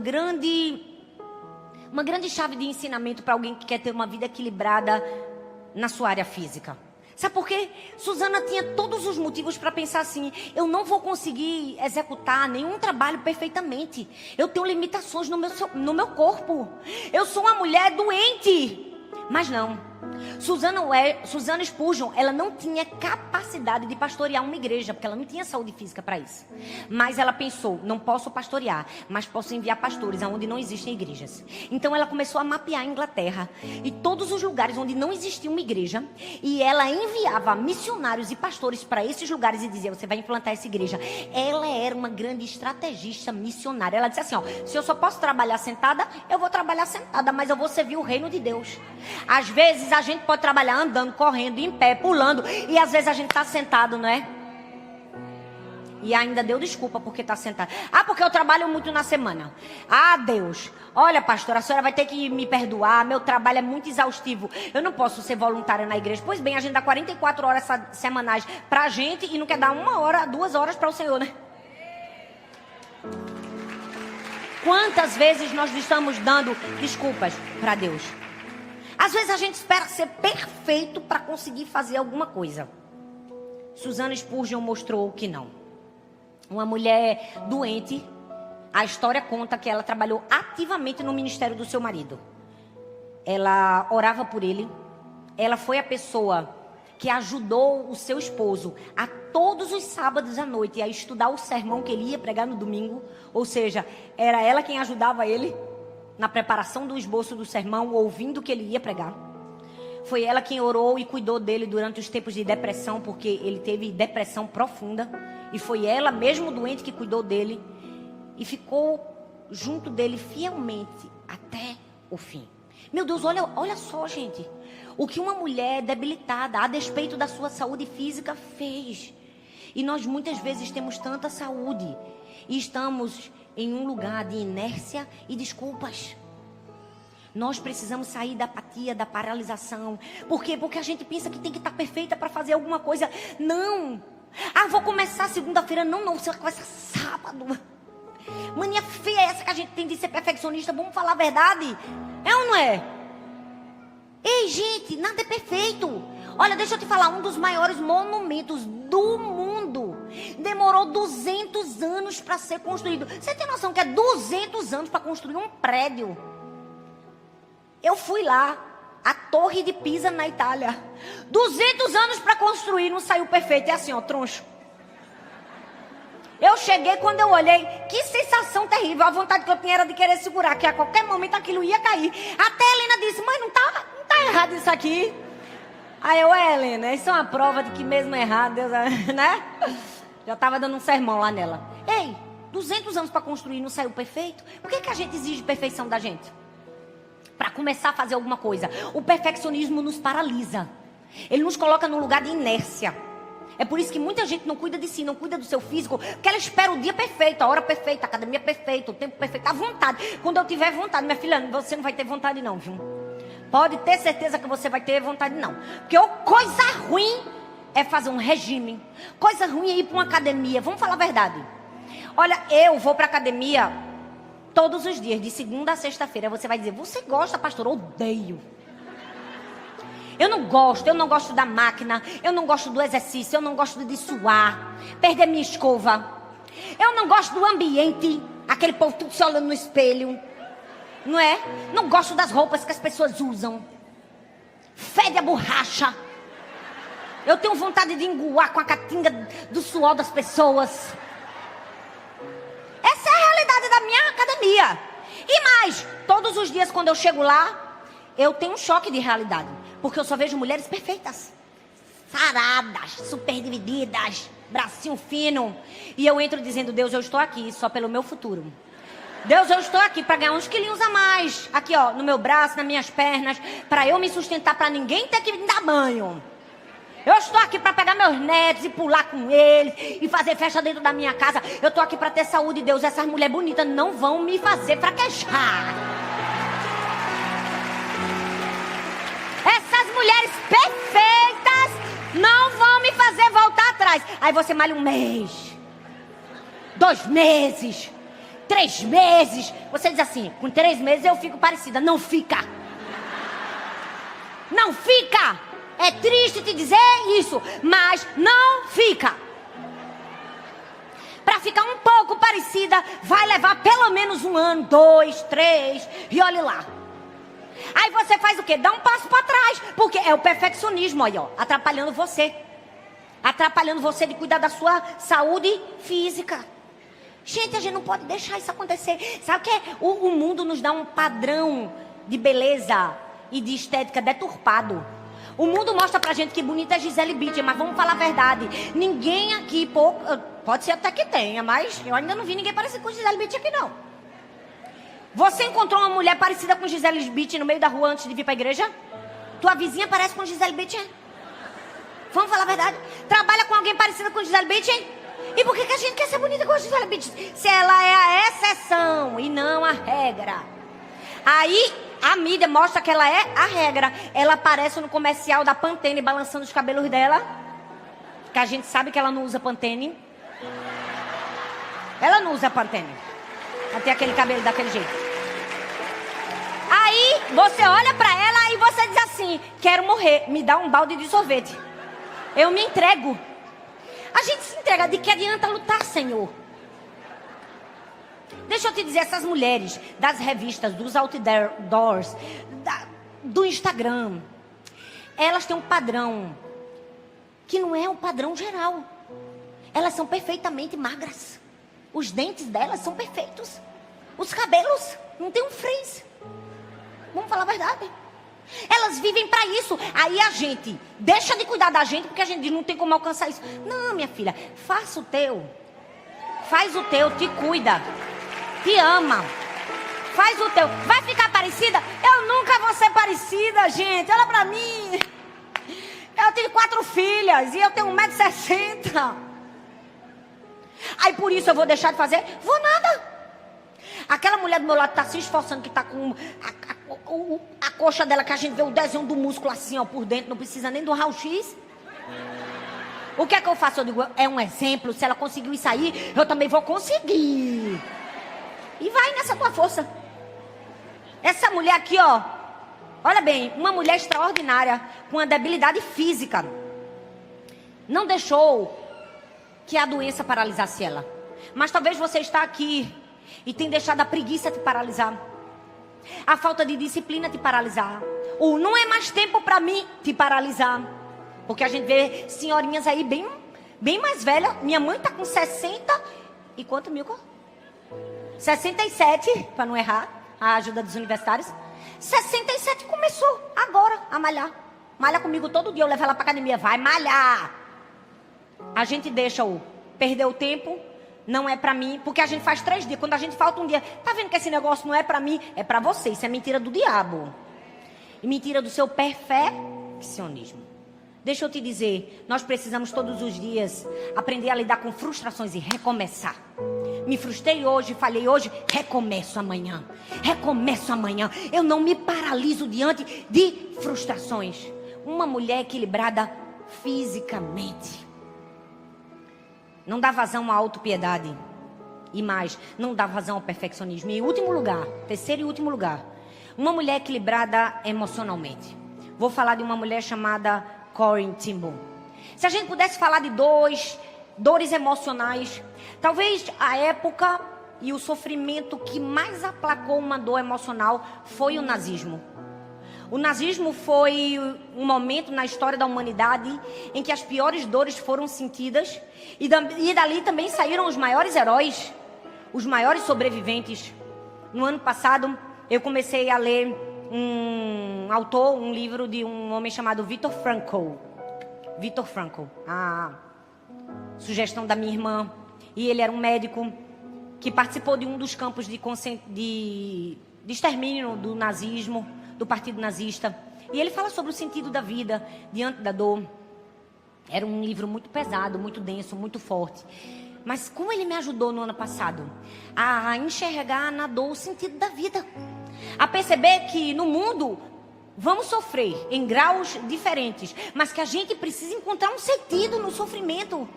grande chave de ensinamento para alguém que quer ter uma vida equilibrada na sua área física. Sabe por quê? Susana tinha todos os motivos para pensar assim: eu não vou conseguir executar nenhum trabalho perfeitamente. Eu tenho limitações no meu corpo. Eu sou uma mulher doente. Mas não. Susana Spurgeon, ela não tinha capacidade de pastorear uma igreja, porque ela não tinha saúde física para isso. Mas ela pensou: não posso pastorear, mas posso enviar pastores aonde não existem igrejas. Então ela começou a mapear a Inglaterra e todos os lugares onde não existia uma igreja, e ela enviava missionários e pastores para esses lugares e dizia: você vai implantar essa igreja. Ela era uma grande estrategista missionária. Ela disse assim, ó: se eu só posso trabalhar sentada, eu vou trabalhar sentada, mas eu vou servir o reino de Deus. Às vezes a gente pode trabalhar andando, correndo, em pé, pulando, e às vezes a gente está sentado, não é? E ainda deu desculpa porque está sentado. Ah, porque eu trabalho muito na semana. Ah, Deus, olha, pastora, a senhora vai ter que me perdoar, meu trabalho é muito exaustivo, eu não posso ser voluntária na igreja. Pois bem, a gente dá 44 horas semanais pra gente e não quer dar 1 hora, 2 horas para o Senhor, né? Quantas vezes nós estamos dando desculpas para Deus? Às vezes a gente espera ser perfeito para conseguir fazer alguma coisa. Susana Spurgeon mostrou que não. Uma mulher doente, a história conta que ela trabalhou ativamente no ministério do seu marido. Ela orava por ele. Ela foi a pessoa que ajudou o seu esposo a todos os sábados à noite a estudar o sermão que ele ia pregar no domingo. Ou seja, era ela quem ajudava ele. na preparação do esboço do sermão, ouvindo o que ele ia pregar. Foi ela quem orou e cuidou dele durante os tempos de depressão, porque ele teve depressão profunda. E foi ela, mesmo doente, que cuidou dele e ficou junto dele fielmente até o fim. Meu Deus, olha só, gente. O que uma mulher debilitada, a despeito da sua saúde física, fez. E nós muitas vezes temos tanta saúde e estamos em um lugar de inércia e desculpas. Nós precisamos sair da apatia, da paralisação. Por quê? Porque a gente pensa que tem que estar perfeita para fazer alguma coisa. Não. Vou começar segunda-feira. Não, você vai começar sábado. Mania feia essa que a gente tem de ser perfeccionista. Vamos falar a verdade? É ou não é? Ei, gente, nada é perfeito. Olha, deixa eu te falar, um dos maiores monumentos do mundo demorou 200 anos para ser construído. Você tem noção que é 200 anos para construir um prédio? Eu fui lá, a Torre de Pisa na Itália. 200 anos para construir, não saiu perfeito. É assim, ó, troncho. Eu cheguei, quando eu olhei, que sensação terrível. A vontade que eu tinha era de querer segurar, que a qualquer momento aquilo ia cair. Até a Helena disse, mãe, não tá errado isso aqui. Aí eu, Helena, isso é uma prova de que mesmo errado, Deus, né? Já estava dando um sermão lá nela. Ei, 200 anos para construir, não saiu perfeito? Por que a gente exige perfeição da gente? Para começar a fazer alguma coisa. O perfeccionismo nos paralisa. Ele nos coloca num lugar de inércia. É por isso que muita gente não cuida de si, não cuida do seu físico, porque ela espera o dia perfeito, a hora perfeita, a academia perfeita, o tempo perfeito, a vontade. Quando eu tiver vontade, minha filha, você não vai ter vontade não, viu? Pode ter certeza que você vai ter vontade não. Porque coisa ruim é fazer um regime. Coisa ruim é ir para uma academia. Vamos falar a verdade. Olha, eu vou para academia todos os dias, de segunda a sexta-feira. Você vai dizer, você gosta, pastor? Odeio. Eu não gosto da máquina, eu não gosto do exercício, eu não gosto de suar, perder minha escova. Eu não gosto do ambiente, aquele povo tudo se olhando no espelho, não é? Não gosto das roupas que as pessoas usam. Fede a borracha. Eu tenho vontade de engoar com a catinga do suor das pessoas. Essa é a realidade da minha academia. E mais, todos os dias quando eu chego lá, eu tenho um choque de realidade. Porque eu só vejo mulheres perfeitas, saradas, super divididas, bracinho fino. E eu entro dizendo, Deus, eu estou aqui só pelo meu futuro. Deus, eu estou aqui para ganhar uns quilinhos a mais. Aqui, ó, no meu braço, nas minhas pernas. Para eu me sustentar, para ninguém ter que me dar banho. Eu estou aqui para pegar meus netos e pular com eles. E fazer festa dentro da minha casa. Eu estou aqui para ter saúde, Deus. Essas mulheres bonitas não vão me fazer fraquejar. Essas mulheres perfeitas não vão me fazer voltar atrás. Aí você malha 1 mês, 2 meses, 3 meses. Você diz assim, com 3 meses eu fico parecida. Não fica. Não fica. É triste te dizer isso, mas não fica. Para ficar um pouco parecida, vai levar pelo menos 1 ano, 2, 3, e olhe lá. Aí você faz o quê? Dá um passo para trás. Porque é o perfeccionismo aí, ó, atrapalhando você. Atrapalhando você de cuidar da sua saúde física. Gente, a gente não pode deixar isso acontecer. Sabe o que é? O mundo nos dá um padrão de beleza e de estética deturpado. O mundo mostra pra gente que bonita é Gisele Bündchen, mas vamos falar a verdade. Ninguém aqui, pode ser até que tenha, mas eu ainda não vi ninguém parecido com Gisele Bündchen aqui não. Você encontrou uma mulher parecida com Gisele Bündchen no meio da rua antes de vir para a igreja? Tua vizinha parece com Gisele Bündchen? Vamos falar a verdade? Trabalha com alguém parecido com Gisele Bündchen? E por que a gente quer ser bonita com a Gisele Bündchen? Se ela é a exceção e não a regra. Aí a mídia mostra que ela é a regra. Ela aparece no comercial da Pantene balançando os cabelos dela. Que a gente sabe que ela não usa Pantene. Ela não usa Pantene. Ela tem aquele cabelo daquele jeito. Aí você olha pra ela e você diz assim, quero morrer, me dá um balde de sorvete. Eu me entrego. A gente se entrega, de que adianta lutar, Senhor? Deixa eu te dizer, essas mulheres das revistas, dos outdoors, do Instagram, elas têm um padrão que não é um padrão geral. Elas são perfeitamente magras. Os dentes delas são perfeitos. Os cabelos não tem um frizz. Vamos falar a verdade. Elas vivem para isso. Aí a gente deixa de cuidar da gente porque a gente diz, não tem como alcançar isso. Não, minha filha, faça o teu. Faz o teu, te cuida. Te ama. Faz o teu. Vai ficar parecida? Eu nunca vou ser parecida, gente. Olha pra mim. Eu tive 4 filhas e eu tenho 1,60 m. Aí por isso eu vou deixar de fazer? Vou nada. Aquela mulher do meu lado tá se esforçando, que tá com a coxa dela, que a gente vê o desenho do músculo assim, ó, por dentro. Não precisa nem do raio-x. O que é que eu faço? Eu digo, é um exemplo. Se ela conseguiu isso aí, eu também vou conseguir. E vai nessa tua força. Essa mulher aqui, ó. Olha bem, uma mulher extraordinária, com uma debilidade física. Não deixou que a doença paralisasse ela. Mas talvez você está aqui e tenha deixado a preguiça te paralisar. A falta de disciplina te paralisar. O não é mais tempo para mim te paralisar. Porque a gente vê senhorinhas aí bem mais velhas. Minha mãe tá com 60 e quanto mil? 67, para não errar, a ajuda dos universitários. 67 começou agora a malhar. Malha comigo todo dia, eu levo ela para academia. Vai malhar. A gente deixa perder o tempo. Não é para mim, porque a gente faz 3 dias. Quando a gente falta um dia, tá vendo que esse negócio não é para mim? É para você. Isso é mentira do diabo. E mentira do seu perfeccionismo. Deixa eu te dizer, nós precisamos todos os dias aprender a lidar com frustrações e recomeçar. Me frustrei hoje, falhei hoje, recomeço amanhã. Recomeço amanhã. Eu não me paraliso diante de frustrações. Uma mulher equilibrada fisicamente. Não dá vazão à autopiedade. E mais, não dá vazão ao perfeccionismo. E em último lugar, terceiro e último lugar, uma mulher equilibrada emocionalmente. Vou falar de uma mulher chamada Corrie ten Boom. Se a gente pudesse falar de dores emocionais, talvez a época e o sofrimento que mais aplacou uma dor emocional foi o nazismo. O nazismo foi um momento na história da humanidade em que as piores dores foram sentidas e dali também saíram os maiores heróis, os maiores sobreviventes. No ano passado, eu comecei a ler um livro de um homem chamado Viktor Frankl. Viktor Frankl, a sugestão da minha irmã. E ele era um médico que participou de um dos campos de extermínio do nazismo, do partido nazista. E ele fala sobre o sentido da vida diante da dor. Era um livro muito pesado, muito denso, muito forte. Mas como ele me ajudou no ano passado a enxergar na dor o sentido da vida. A perceber que no mundo vamos sofrer em graus diferentes, mas que a gente precisa encontrar um sentido no sofrimento.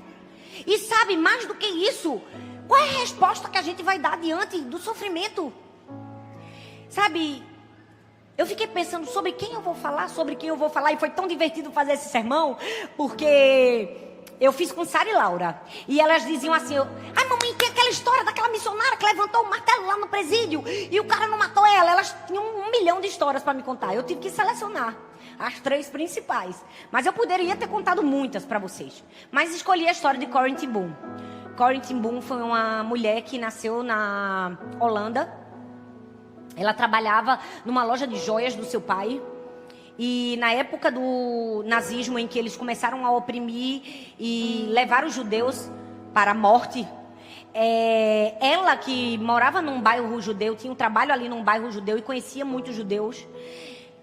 E sabe, mais do que isso, qual é a resposta que a gente vai dar diante do sofrimento? Sabe, eu fiquei pensando sobre quem eu vou falar, e foi tão divertido fazer esse sermão, porque eu fiz com Sara e Laura, e elas diziam assim, ai mamãe, tem aquela história daquela missionária que levantou o martelo lá no presídio, e o cara não matou ela. Elas tinham 1 milhão de histórias para me contar, eu tive que selecionar as 3 principais, mas eu poderia ter contado muitas para vocês, mas escolhi a história de Corrie ten Boom. Corrie ten Boom foi uma mulher que nasceu na Holanda. Ela trabalhava numa loja de joias do seu pai. E na época do nazismo, em que eles começaram a oprimir e levar os judeus para a morte, ela que morava num bairro judeu, tinha um trabalho ali num bairro judeu e conhecia muitos judeus,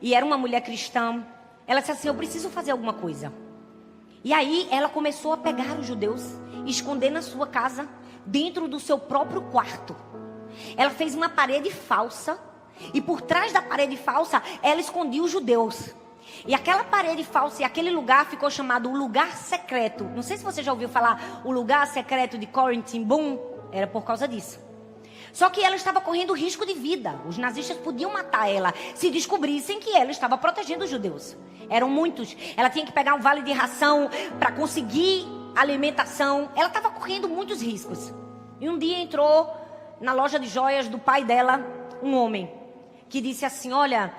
e era uma mulher cristã, ela disse assim, eu preciso fazer alguma coisa. E aí ela começou a pegar os judeus e esconder na sua casa, dentro do seu próprio quarto. Ela fez uma parede falsa, e por trás da parede falsa, ela escondia os judeus. E aquela parede falsa e aquele lugar ficou chamado o lugar secreto. Não sei se você já ouviu falar o lugar secreto de Corrie ten Boom. Era por causa disso. Só que ela estava correndo risco de vida. Os nazistas podiam matar ela se descobrissem que ela estava protegendo os judeus. Eram muitos. Ela tinha que pegar um vale de ração para conseguir alimentação. Ela estava correndo muitos riscos. E um dia entrou na loja de joias do pai dela um homem que disse assim, olha,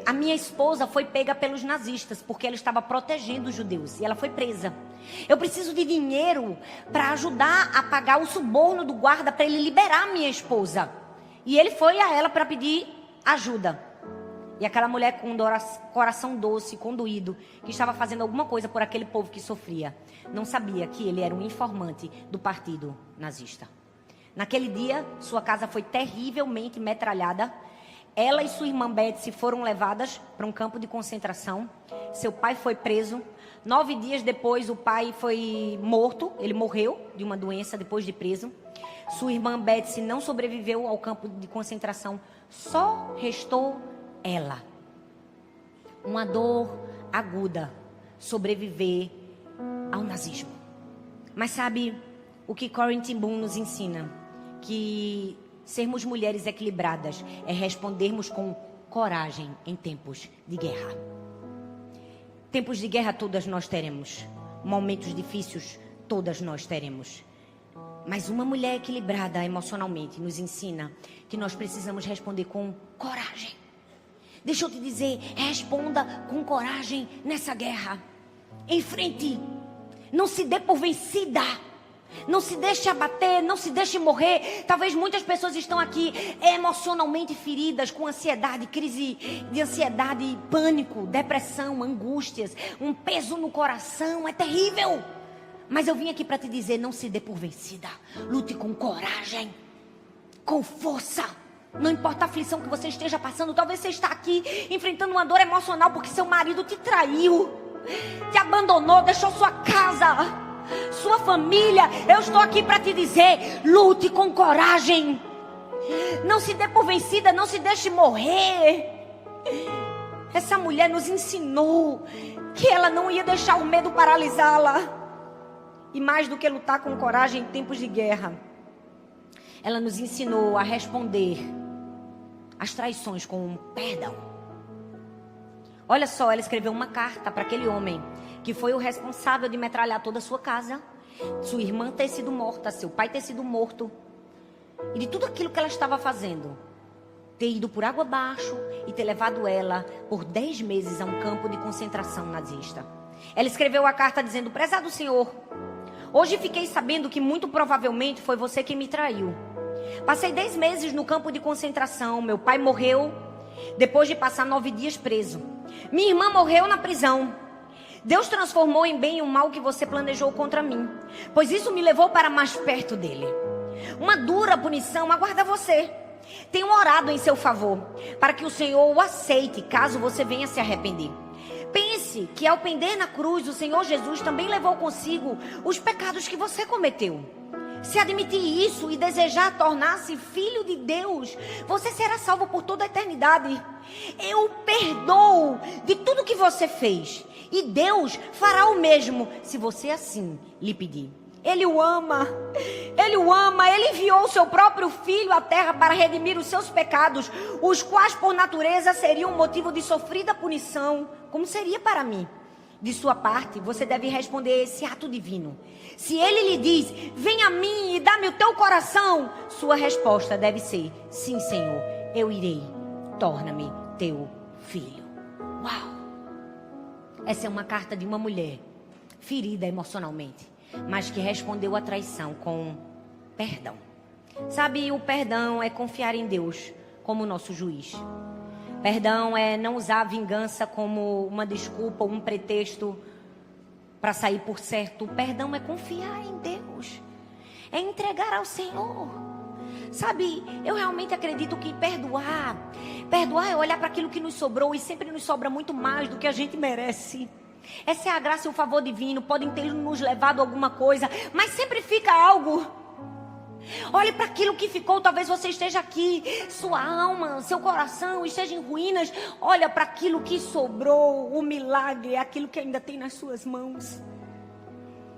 a minha esposa foi pega pelos nazistas, porque ela estava protegendo os judeus, e ela foi presa. Eu preciso de dinheiro para ajudar a pagar o suborno do guarda para ele liberar a minha esposa. E ele foi a ela para pedir ajuda. E aquela mulher com coração doce, condoído, que estava fazendo alguma coisa por aquele povo que sofria, não sabia que ele era um informante do partido nazista. Naquele dia, sua casa foi terrivelmente metralhada. Ela e sua irmã Betsy foram levadas para um campo de concentração. Seu pai foi preso. 9 dias depois, o pai foi morto. Ele morreu de uma doença depois de preso. Sua irmã Betsy não sobreviveu ao campo de concentração. Só restou ela. Uma dor aguda. Sobreviver ao nazismo. Mas sabe o que Corrie ten Boom nos ensina? Que sermos mulheres equilibradas é respondermos com coragem em tempos de guerra. Tempos de guerra todas nós teremos. Momentos difíceis todas nós teremos. Mas uma mulher equilibrada emocionalmente nos ensina que nós precisamos responder com coragem. Deixa eu te dizer, responda com coragem nessa guerra. Enfrente. Não se dê por vencida. Não se deixe abater, não se deixe morrer. Talvez muitas pessoas estão aqui emocionalmente feridas, com ansiedade, crise de ansiedade, pânico, depressão, angústias, um peso no coração, é terrível. Mas eu vim aqui para te dizer, não se dê por vencida. Lute com coragem, com força. Não importa a aflição que você esteja passando, talvez você está aqui enfrentando uma dor emocional porque seu marido te traiu, te abandonou, deixou sua casa, sua família. Eu estou aqui para te dizer, lute com coragem. Não se dê por vencida, não se deixe morrer. Essa mulher nos ensinou que ela não ia deixar o medo paralisá-la. E mais do que lutar com coragem em tempos de guerra, ela nos ensinou a responder às traições com perdão. Olha só, ela escreveu uma carta para aquele homem que foi o responsável de metralhar toda a sua casa, sua irmã ter sido morta, seu pai ter sido morto, e de tudo aquilo que ela estava fazendo, ter ido por água abaixo e ter levado ela por 10 meses a um campo de concentração nazista. Ela escreveu a carta dizendo: prezado Senhor, hoje fiquei sabendo que muito provavelmente foi você quem me traiu. Passei 10 meses no campo de concentração, meu pai morreu depois de passar 9 dias preso. Minha irmã morreu na prisão. Deus transformou em bem o mal que você planejou contra mim, pois isso me levou para mais perto dele. Uma dura punição aguarda você. Tenho orado em seu favor, para que o Senhor o aceite, caso você venha se arrepender. Pense que ao pender na cruz, o Senhor Jesus também levou consigo os pecados que você cometeu. Se admitir isso e desejar tornar-se filho de Deus, você será salvo por toda a eternidade. Eu o perdoo de tudo que você fez, e Deus fará o mesmo se você assim lhe pedir. Ele o ama, Ele o ama, Ele enviou o seu próprio Filho à terra para redimir os seus pecados, os quais por natureza seriam motivo de sofrida punição, como seria para mim. De sua parte, você deve responder a esse ato divino. Se Ele lhe diz, vem a mim e dá-me o teu coração, sua resposta deve ser, sim Senhor, eu irei, torna-me teu filho. Uau! Essa é uma carta de uma mulher ferida emocionalmente, mas que respondeu à traição com perdão. Sabe, o perdão é confiar em Deus como nosso juiz. Perdão é não usar a vingança como uma desculpa ou um pretexto para sair por certo. O perdão é confiar em Deus, é entregar ao Senhor. Sabe, eu realmente acredito que perdoar é olhar para aquilo que nos sobrou, e sempre nos sobra muito mais do que a gente merece. Essa é a graça e o favor divino. Podem ter nos levado a alguma coisa, mas sempre fica algo. Olhe para aquilo que ficou. Talvez você esteja aqui, sua alma, seu coração esteja em ruínas. Olha para aquilo que sobrou. O milagre é aquilo que ainda tem nas suas mãos.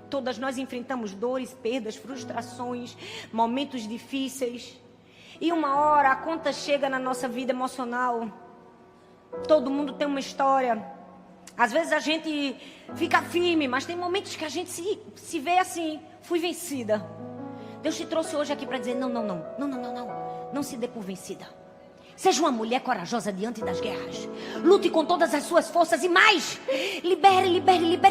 Todas nós enfrentamos dores, perdas, frustrações, momentos difíceis. E uma hora a conta chega na nossa vida emocional. Todo mundo tem uma história. Às vezes a gente fica firme, mas tem momentos que a gente se vê assim, fui vencida. Deus te trouxe hoje aqui para dizer, não se dê por vencida. Seja uma mulher corajosa diante das guerras. Lute com todas as suas forças e mais. Libere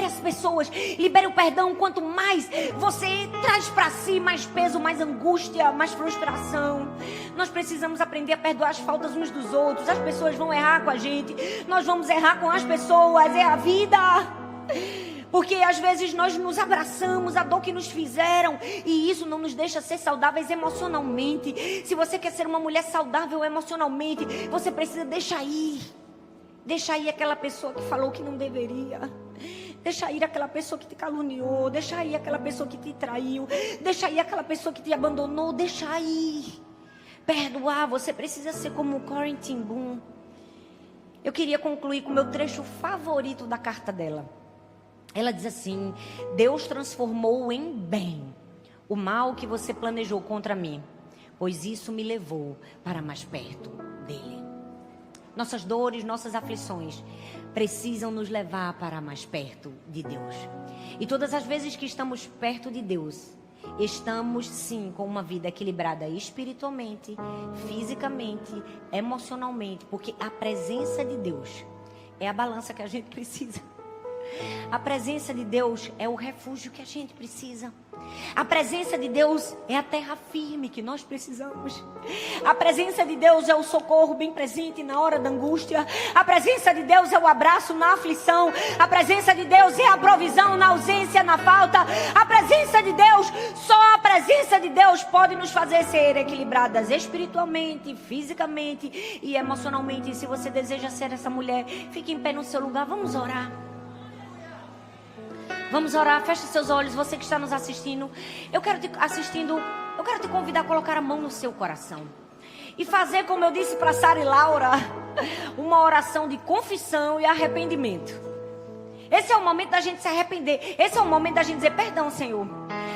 as pessoas. Libere o perdão. Quanto mais você traz para si, mais peso, mais angústia, mais frustração. Nós precisamos aprender a perdoar as faltas uns dos outros. As pessoas vão errar com a gente. Nós vamos errar com as pessoas. É a vida. Porque às vezes nós nos abraçamos à dor que nos fizeram e isso não nos deixa ser saudáveis emocionalmente. Se você quer ser uma mulher saudável emocionalmente, você precisa deixar ir. Deixa ir aquela pessoa que falou que não deveria. Deixa ir aquela pessoa que te caluniou. Deixa ir aquela pessoa que te traiu. Deixa ir aquela pessoa que te abandonou. Deixa ir. Perdoar, você precisa ser como Corrie ten Boom. Eu queria concluir com o meu trecho favorito da carta dela. Ela diz assim: Deus transformou em bem o mal que você planejou contra mim, pois isso me levou para mais perto dele. Nossas dores, nossas aflições precisam nos levar para mais perto de Deus. E todas as vezes que estamos perto de Deus, estamos sim com uma vida equilibrada espiritualmente, fisicamente, emocionalmente, porque a presença de Deus é a balança que a gente precisa. A presença de Deus é o refúgio que a gente precisa. A presença de Deus é a terra firme que nós precisamos. A presença de Deus é o socorro bem presente na hora da angústia. A presença de Deus é o abraço na aflição. A presença de Deus é a provisão na ausência, na falta. A presença de Deus, só a presença de Deus pode nos fazer ser equilibradas espiritualmente, fisicamente e emocionalmente. E se você deseja ser essa mulher, fique em pé no seu lugar. Vamos orar. Vamos orar, feche seus olhos, você que está nos assistindo. Eu quero te convidar a colocar a mão no seu coração. E fazer, como eu disse para Sara e Laura, uma oração de confissão e arrependimento. Esse é o momento da gente se arrepender. Esse é o momento da gente dizer: perdão, Senhor.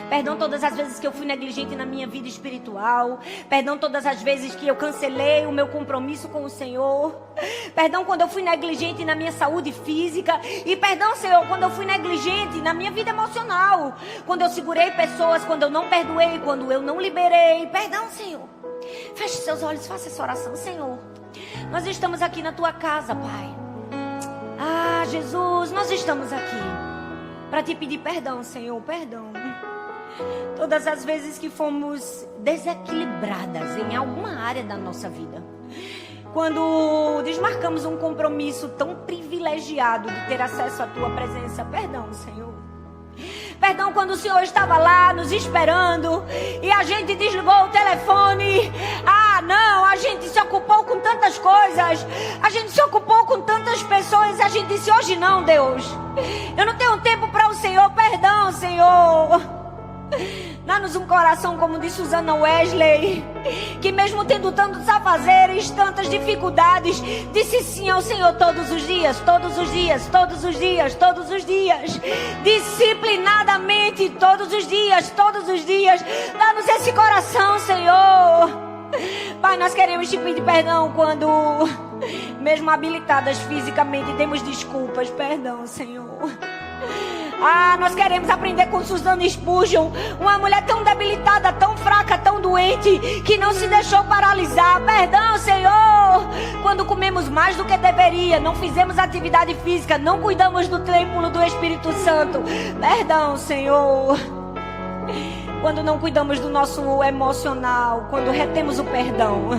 Perdão todas as vezes que eu fui negligente na minha vida espiritual. Perdão todas as vezes que eu cancelei o meu compromisso com o Senhor. Perdão quando eu fui negligente na minha saúde física. E perdão, Senhor, quando eu fui negligente na minha vida emocional. Quando eu segurei pessoas, quando eu não perdoei, quando eu não liberei. Perdão, Senhor. Feche seus olhos, faça essa oração. Senhor, nós estamos aqui na Tua casa, Pai. Ah, Jesus, nós estamos aqui para Te pedir perdão, Senhor, perdão. Todas as vezes que fomos desequilibradas em alguma área da nossa vida. Quando desmarcamos um compromisso tão privilegiado de ter acesso à Tua presença. Perdão, Senhor. Perdão quando o Senhor estava lá nos esperando e a gente desligou o telefone. Ah, não, a gente se ocupou com tantas coisas. A gente se ocupou com tantas pessoas. A gente disse: hoje não, Deus. Eu não tenho tempo para o Senhor. Perdão, Senhor. Dá-nos um coração como de Susana Wesley, que mesmo tendo tantos afazeres, tantas dificuldades, disse sim ao Senhor todos os dias, todos os dias, todos os dias, todos os dias, disciplinadamente, todos os dias, todos os dias. Dá-nos esse coração, Senhor. Pai, nós queremos Te pedir perdão quando, mesmo habilitadas fisicamente, demos desculpas. Perdão, Senhor. Ah, nós queremos aprender com Susana Spurgeon, uma mulher tão debilitada, tão fraca, tão doente, que não se deixou paralisar. Perdão, Senhor, quando comemos mais do que deveria, não fizemos atividade física, não cuidamos do templo do Espírito Santo. Perdão, Senhor, quando não cuidamos do nosso emocional, quando retemos o perdão,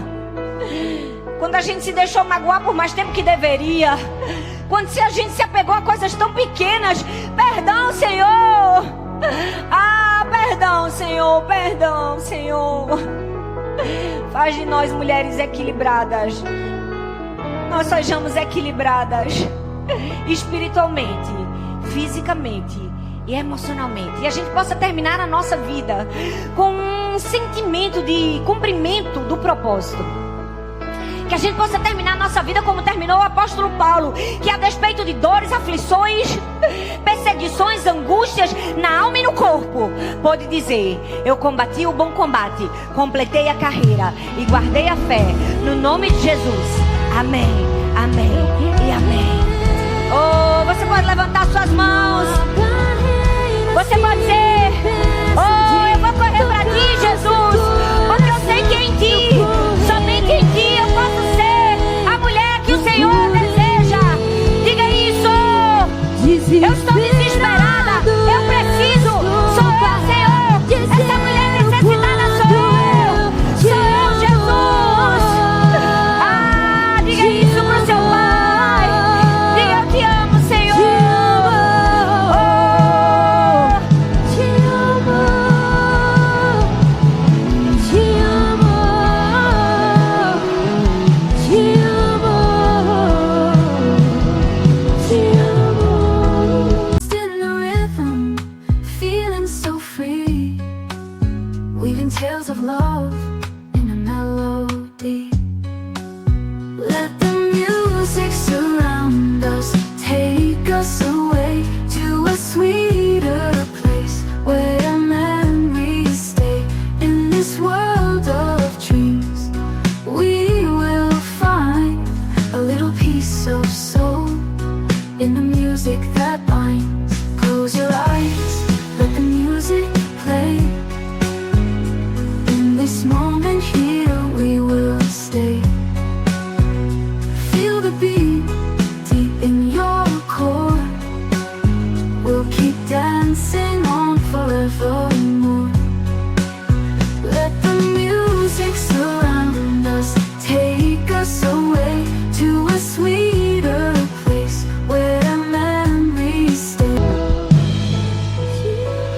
quando a gente se deixou magoar por mais tempo que deveria, quando a gente se apegou a coisas tão pequenas. Perdão, Senhor. Ah, perdão, Senhor. Perdão, Senhor. Faz de nós mulheres equilibradas. Nós sejamos equilibradas espiritualmente, fisicamente e emocionalmente. E a gente possa terminar a nossa vida com um sentimento de cumprimento do propósito. Que a gente possa terminar a nossa vida como terminou o apóstolo Paulo, que a despeito de dores, aflições, perseguições, angústias na alma e no corpo, pôde dizer: eu combati o bom combate, completei a carreira e guardei a fé, no nome de Jesus. Amém, amém e amém. Oh, você pode levantar suas mãos. Você pode dizer: oh, eu vou correr para Ti, Jesus, porque eu sei que em Ti, somente em Ti eu posso ser love in a melody. Let the music surround us, take us away to a sweeter place where memories stay. In this world of dreams, we will find a little piece of soul in the music that binds. Close your eyes, let the music play. In this moment here we will stay. Feel the beat deep in your core. We'll keep dancing on forevermore. Let the music surround us, take us away to a sweeter place where memories stay.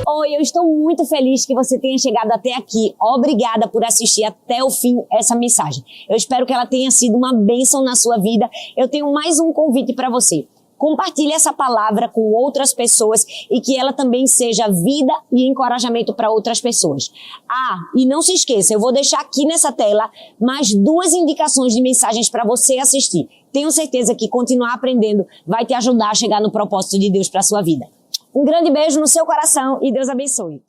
Oi, eu estou muito feliz que você tenha chegado até aqui. Obrigada por assistir até o fim essa mensagem. Eu espero que ela tenha sido uma bênção na sua vida. Eu tenho mais um convite para você. Compartilhe essa palavra com outras pessoas e que ela também seja vida e encorajamento para outras pessoas. E não se esqueça, eu vou deixar aqui nessa tela mais 2 indicações de mensagens para você assistir. Tenho certeza que continuar aprendendo vai te ajudar a chegar no propósito de Deus para a sua vida. Um grande beijo no seu coração e Deus abençoe.